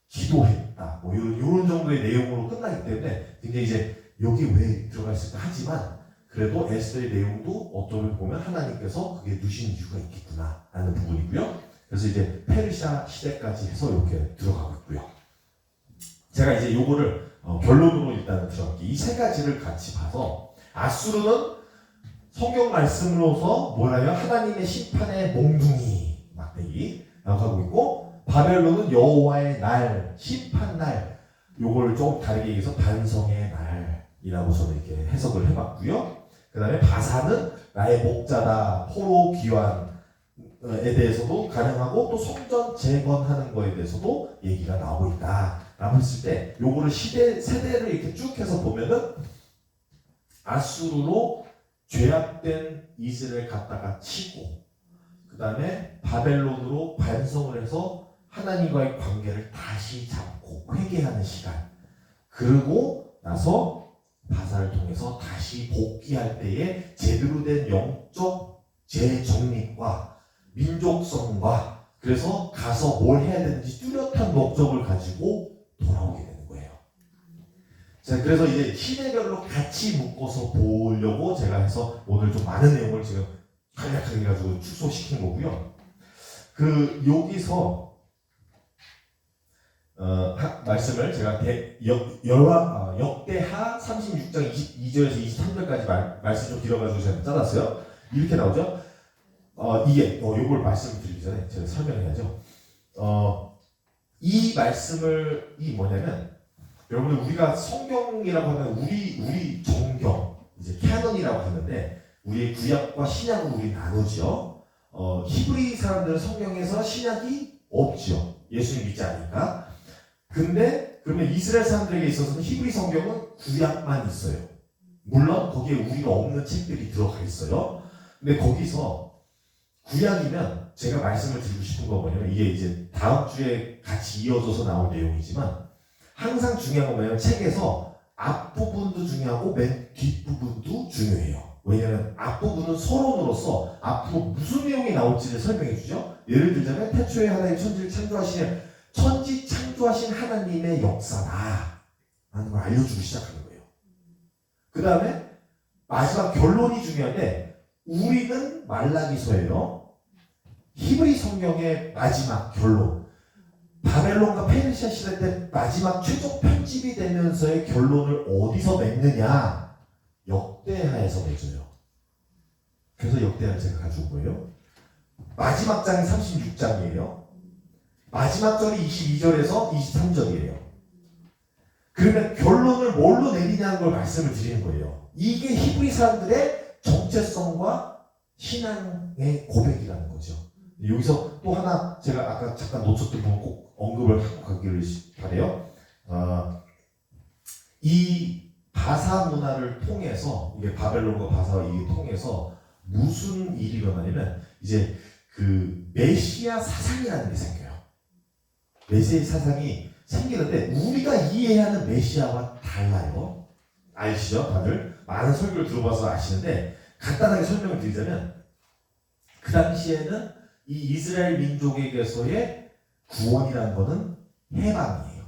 기도했다 뭐 이런 정도의 내용으로 끝나기 때문에 굉장히 이제 여기 왜 들어가 있을까 하지만 그래도 에스더의 내용도 어쩌면 보면 하나님께서 그게 두신 이유가 있겠구나 라는 부분이고요. 그래서 이제 페르시아 시대까지 해서 이렇게 들어가고 있고요. 제가 이제 요거를 결론으로 일단 들어갈게요. 이 세 가지를 같이 봐서 아수르는 성경 말씀으로서 뭐라요? 하나님의 심판의 몽둥이 막대기라고 하고 있고 바벨론은 여호와의 날, 심판 날 요걸 조금 다르게 얘기해서 반성의 날이라고 저는 이렇게 해석을 해봤고요. 그 다음에 바사는 나의 목자다, 포로 귀환에 대해서도 가능하고 또 성전 재건하는 거에 대해서도 얘기가 나오고 있다 라고 했을 때 요거를 세대를 이렇게 쭉 해서 보면은 아수르로 죄악된 이스라엘 갖다가 치고 그 다음에 바벨론으로 반성을 해서 하나님과의 관계를 다시 잡고 회개하는 시간 그리고 나서 바사를 통해서 다시 복귀할 때에 제대로 된 영적 재정립과 민족성과 그래서 가서 뭘 해야 되는지 뚜렷한 목적을 가지고 돌아오게 되는 거예요. 자, 그래서 이제 시대별로 같이 묶어서 보려고 제가 해서 오늘 좀 많은 내용을 지금 간략하게 가지고 축소시킨 거고요. 여기서 말씀을 제가 역대하 36장 22절에서 23절까지 말씀 좀 길어가지고 제가 짜놨어요. 이렇게 나오죠. 요걸 말씀을 드리기 전에 제가 설명해야죠. 이 뭐냐면 여러분 우리가 성경이라고 하면 우리 정경 이제 캐논이라고 하는데 우리의 구약과 신약을 우리 나누죠. 히브리 사람들은 성경에서 신약이 없죠. 예수님 믿지 않으니까. 근데 그러면 이스라엘 사람들에게 있어서는 히브리 성경은 구약만 있어요. 물론 거기에 우리가 없는 책들이 들어가 있어요. 근데 거기서 구약이면 제가 말씀을 드리고 싶은 건 뭐냐면 이게 이제 다음 주에 같이 이어져서 나올 내용이지만 항상 중요한 건 뭐냐면 책에서 앞부분도 중요하고 맨 뒷부분도 중요해요. 왜냐하면 앞부분은 서론으로서 앞으로 무슨 내용이 나올지를 설명해 주죠. 예를 들자면 태초에 하나님 천지 창조하신 하나님의 역사다 라는 걸 알려주고 시작하는 거예요. 그 다음에 마지막 결론이 중요한데 우리는 말라기서예요. 히브리 성경의 마지막 결론 바벨론과 페르시아 시대 때 마지막 최종 편집이 되면서의 결론을 어디서 맺느냐 역대하에서 맺어요. 그래서 역대하를 제가 가져온 거예요. 마지막 장이 36장이에요. 마지막 절이 22절에서 23절이에요. 그러면 결론을 뭘로 내리냐는 걸 말씀을 드리는 거예요. 이게 히브리 사람들의 정체성과 신앙의 고백이라는 거죠. 여기서 또 하나 제가 아까 잠깐 놓쳤던 부분 꼭 언급을 하고 가기를 바래요. 이 바사 문화를 통해서 이게 바벨론과 바사와 이게 통해서 무슨 일이 일어나냐면 이제 메시아 사상이라는 게 생겨요. 메시아 사상이 생기는데 우리가 이해하는 메시아와 달라요. 아시죠? 다들 많은 설교를 들어봐서 아시는데 간단하게 설명을 드리자면 그 당시에는 이 이스라엘 민족에게서의 구원이라는 것은 해방이에요.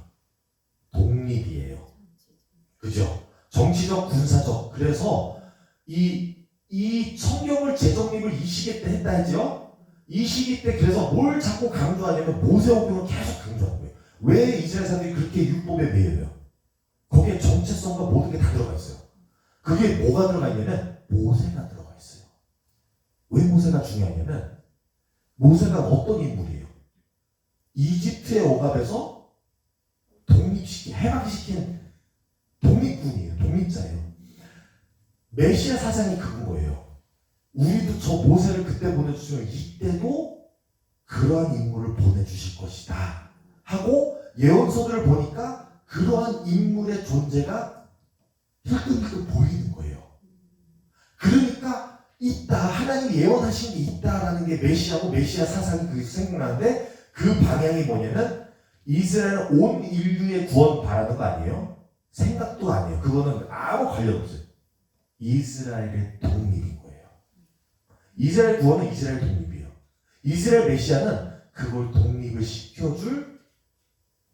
독립이에요. 그죠? 정치적, 군사적. 그래서 이 성경을 재정립을 이 시기 때 했다 했죠? 이 시기 때 그래서 뭘 자꾸 강조하냐면 모세오경을 계속 강조하는 거예요. 왜 이스라엘 사람들이 그렇게 율법에 매여요? 거기에 정체성과 모든 게 다 들어가 있어요. 그게 뭐가 들어가 있냐면 모세가 들어가 있어요. 왜 모세가 중요하냐면 모세가 어떤 인물이에요? 이집트의 억압에서 해방시킨 독립군이에요. 독립자예요. 메시아 사상이 그건 거예요. 우리도 저 모세를 그때 보내주시면 이때도 그러한 인물을 보내주실 것이다 하고 예언서들을 보니까 그러한 인물의 존재가 힐끔힐끔 보이는 거예요. 그러니까 있다, 하나님이 예언하신 게 있다라는 게 메시아고 메시아 사상이 거기서 생각나는데 그 방향이 뭐냐면 이스라엘은 온 인류의 구원 바라는 거 아니에요? 생각도 아니에요. 그거는 아무 관련 없어요. 이스라엘의 독립인 거예요. 이스라엘 구원은 이스라엘 독립이에요. 이스라엘 메시아는 그걸 독립을 시켜줄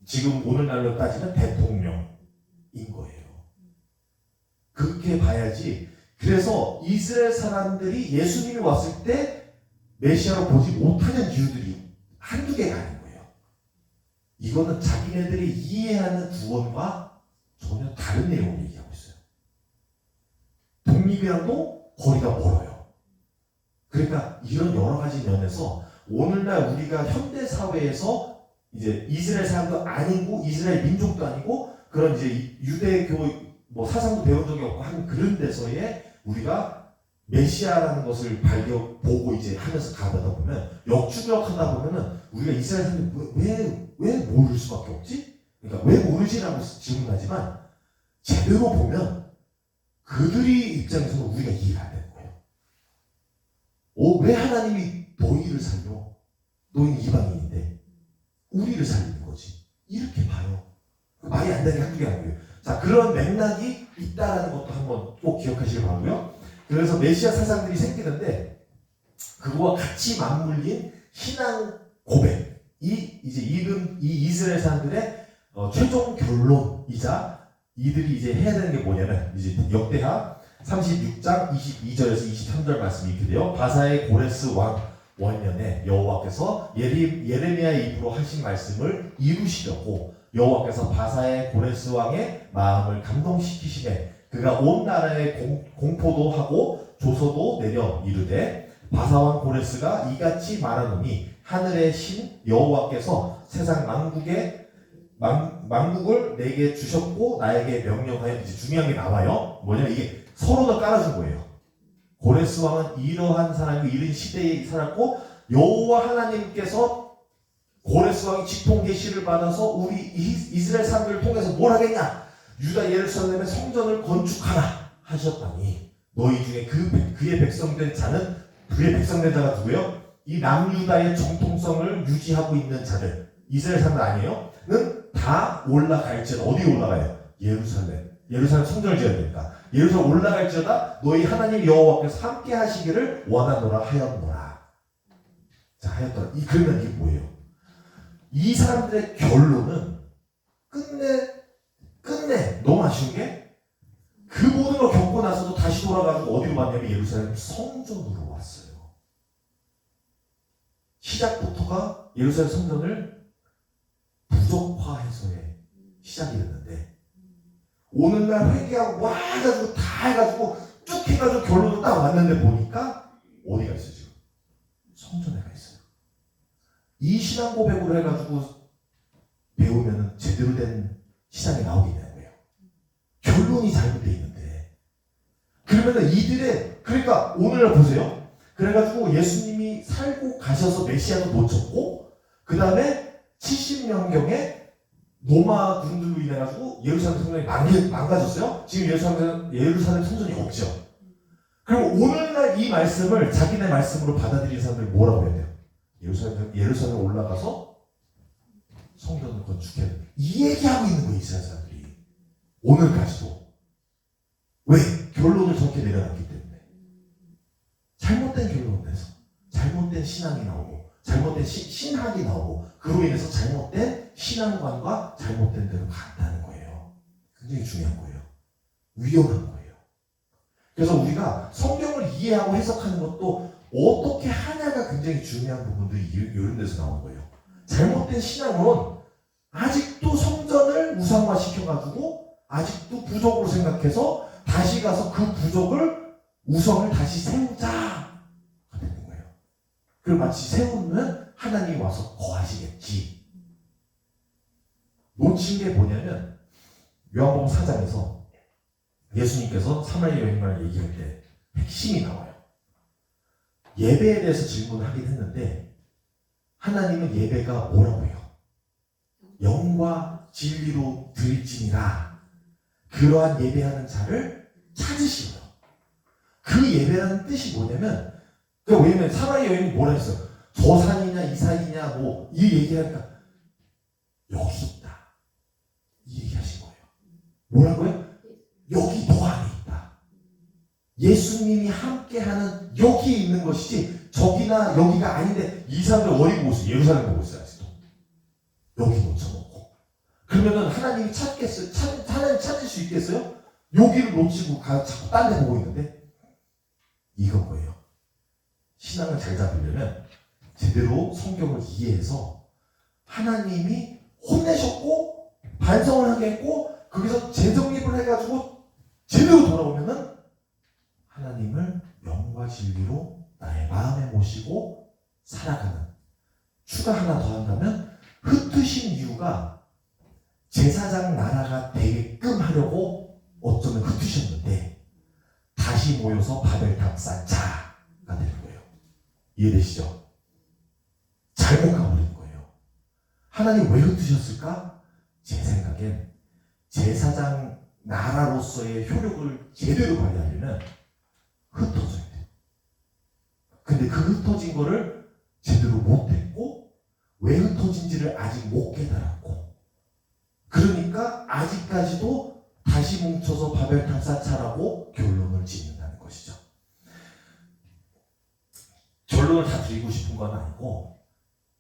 지금 오늘날로 따지면 대통령인 거예요. 그렇게 봐야지. 그래서 이스라엘 사람들이 예수님이 왔을 때 메시아로 보지 못하는 이유들이 한두 개가 아닌 거예요. 이거는 자기네들이 이해하는 구원과 전혀 다른 내용을 얘기하고 있어요. 독립이랑도 거리가 멀어요. 그러니까 이런 여러 가지 면에서 오늘날 우리가 현대 사회에서 이제 이스라엘 사람도 아니고 이스라엘 민족도 아니고 그런 이제 유대교 사상도 배운 적이 없고 한 그런 데서의 우리가 메시아라는 것을 보고 이제 하면서 가다 보면 역추적하다 보면은 우리가 이스라엘 사람들이 왜 모를 수밖에 없지? 그러니까 왜 모르지라고 질문하지만 제대로 보면 그들이 입장에서는 우리가 이해가 안 되는 거예요. 왜 하나님이 너희를 살려? 너희는 이방인인데 우리를 살리는 거지. 이렇게 봐요. 말이 안 되는 게 한두 개 아니에요. 자, 그런 맥락이 있다라는 것도 한번 꼭 기억하시길 바라고요. 그래서 메시아 사상들이 생기는데 그거와 같이 맞물린 신앙 고백이 이제 이 이스라엘 사람들의 최종 결론이자 이들이 이제 해야 되는 게 뭐냐면 이제 역대하 36장 22절에서 23절 말씀이 이렇게 돼요. 바사의 고레스 왕 원년에 여호와께서 예레미야의 입으로 하신 말씀을 이루시려고 여호와께서 바사의 고레스 왕의 마음을 감동시키시매 그가 온 나라에 공포도 하고 조서도 내려 이르되 바사 왕 고레스가 이같이 말하노니 하늘의 신 여호와께서 세상 만국을 내게 주셨고 나에게 명령하여 이제 중요한 게 나와요. 뭐냐면 이게 서로가 깔아준 거예요. 고레스 왕은 이러한 사람이 이런 시대에 살았고 여호와 하나님께서 고레스 왕이 직통 계시를 받아서 우리 이스라엘 사람들을 통해서 뭘 하겠냐? 유다 예루살렘의 성전을 건축하라 하셨다니 너희 중에 그의 백성된 자는 그의 백성된 자가 누구예요? 이 남유다의 정통성을 유지하고 있는 자들 이스라엘 사람들 아니에요? 는 다 올라갈지어다. 어디 올라가요? 예루살렘 성전을 지어야 되니까 예루살렘 올라갈지어다 너희 하나님 여호와께서 함께 하시기를 원하노라 하였노라. 자, 하였더라. 그러면 이게 뭐예요? 이 사람들의 결론은 끝내 너무 아쉬운 게 그 모든 걸 겪고 나서도 다시 돌아가지고 어디로 왔냐면 예루살렘 성전으로 왔어요. 시작부터가 예루살렘 성전을 부족화해서의 시작이었는데 오늘날 회개하고 와 해가지고 다 해가지고 쭉 해가지고 결론을 딱 왔는데 보니까 어디가 있어요 지금? 성전에 가 있어요. 이 신앙 고백으로 해가지고 배우면 제대로 된 신앙이 나오겠냐는 거예요. 결론이 잘못되어 있는데 그러면 그러니까 오늘날 보세요. 그래가지고 예수님이 살고 가셔서 메시아도 놓쳤고 그 다음에 70년경에 로마 군들로 인해가지고 예루살렘 성전이 망가졌어요. 지금 예루살렘 성전이 없죠. 그리고 오늘날 이 말씀을 자기네 말씀으로 받아들이는 사람들이 뭐라고 해야 돼요? 예루살렘 올라가서 성전을 건축해야 돼. 이 얘기하고 있는 거예요, 이스라엘 사람들이. 오늘까지도. 왜? 결론을 저렇게 내려놨기 때문에. 잘못된 결론을 내서 잘못된 신앙이 나오고 잘못된 신학이 나오고 그로 인해서 잘못된 신앙관과 잘못된 대로 간다는 거예요. 굉장히 중요한 거예요. 위험한 거예요. 그래서 우리가 성경을 이해하고 해석하는 것도 어떻게 하냐가 굉장히 중요한 부분들이 이런 데서 나오는 거예요. 잘못된 신앙은 아직도 성전을 우상화 시켜가지고 아직도 부족으로 생각해서 다시 가서 그 부족을 우상을 다시 세우자가 되는 거예요. 그리고 마치 세우면 하나님이 와서 거하시겠지. 놓친 게 뭐냐면 요한복음 4장에서 예수님께서 사마리아 여인과를 얘기할 때 핵심이 나와요. 예배에 대해서 질문을 하긴 했는데 하나님은 예배가 뭐라고 해요? 영과 진리로 드릴지니라. 그러한 예배하는 자를 찾으시고요. 그 예배라는 뜻이 뭐냐면, 왜냐면 사마리아 여인이 뭐라 했어요? 저 산이냐 이 산이냐 뭐 이 얘기하니까 여기 있다 이 얘기하신 거예요. 뭐라고요? 여기 너 안에 있다. 예수님이 함께하는 여기에 있는 것이지 저기나 여기가 아닌데 이 사람들 어디 보고 있어요? 예루살렘 보고 있어요. 아직도 여기 놓쳐놓고. 그러면은 하나님이 찾겠어요? 하나님 찾을 수 있겠어요? 여기를 놓치고 자꾸 딴 데 보고 있는데 이건 거예요. 신앙을 잘 잡으려면 제대로 성경을 이해해서 하나님이 혼내셨고 반성을 하게 했고 거기서 재정립을 해가지고 제대로 돌아오면은 하나님을 영과 진리로 나의 마음에 모시고 살아가는. 추가 하나 더 한다면 흩으신 이유가 제사장 나라가 되게끔 하려고 어쩌면 흩으셨는데 다시 모여서 바벨탑 쌓은 자가 되는 거예요. 이해되시죠? 잘못 가버린 거예요. 하나님 왜 흩으셨을까? 제 생각엔 제사장 나라로서의 효력을 제대로 발휘하려면 흩어져야 돼요. 근데 그 흩어진 거를 제대로 못했고 왜 흩어진지를 아직 못 깨달았고 그러니까 아직까지도 다시 뭉쳐서 바벨탑 쌓자라고 결론을 짓는다는 것이죠. 결론을 다 드리고 싶은 건 아니고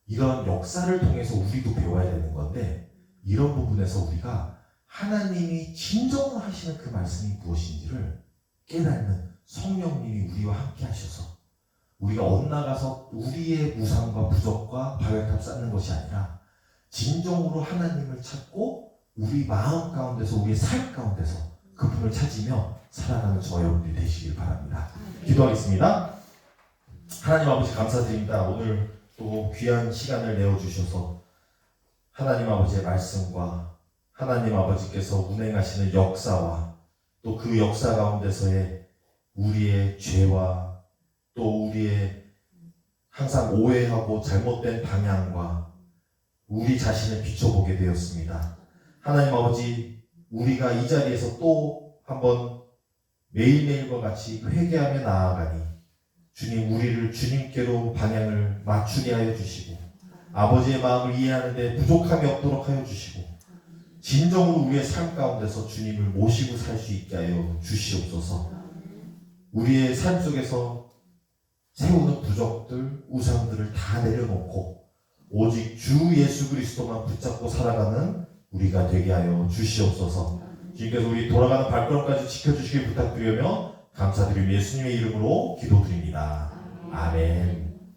이런 역사를 통해서 우리도 배워야 되는 건데 이런 부분에서 우리가 하나님이 진정으로 하시는 그 말씀이 무엇인지를 깨닫는 성령님이 우리와 함께 하셔서 우리가 엇나가서 우리의 우상과 부족과 바벨탑 쌓는 것이 아니라 진정으로 하나님을 찾고 우리 마음 가운데서 우리의 삶 가운데서 그분을 찾으며 살아가는 저와 여러분들이 되시길 바랍니다. 기도하겠습니다. 하나님 아버지 감사드립니다. 오늘 또 귀한 시간을 내어주셔서 하나님 아버지의 말씀과 하나님 아버지께서 운행하시는 역사와 또 그 역사 가운데서의 우리의 죄와 또 우리의 항상 오해하고 잘못된 방향과 우리 자신을 비춰보게 되었습니다. 하나님 아버지, 우리가 이 자리에서 또 한번 매일매일과 같이 회개하며 나아가니 주님, 우리를 주님께로 방향을 맞추게 하여 주시고 아버지의 마음을 이해하는 데 부족함이 없도록 하여 주시고 진정으로 우리의 삶 가운데서 주님을 모시고 살 수 있게 하여 주시옵소서. 우리의 삶 속에서 세우는 부족들, 우상들을 다 내려놓고 오직 주 예수 그리스도만 붙잡고 살아가는 우리가 되게 하여 주시옵소서. 주님께서 우리 돌아가는 발걸음까지 지켜주시길 부탁드리며 감사드리며 예수님의 이름으로 기도드립니다. 아멘.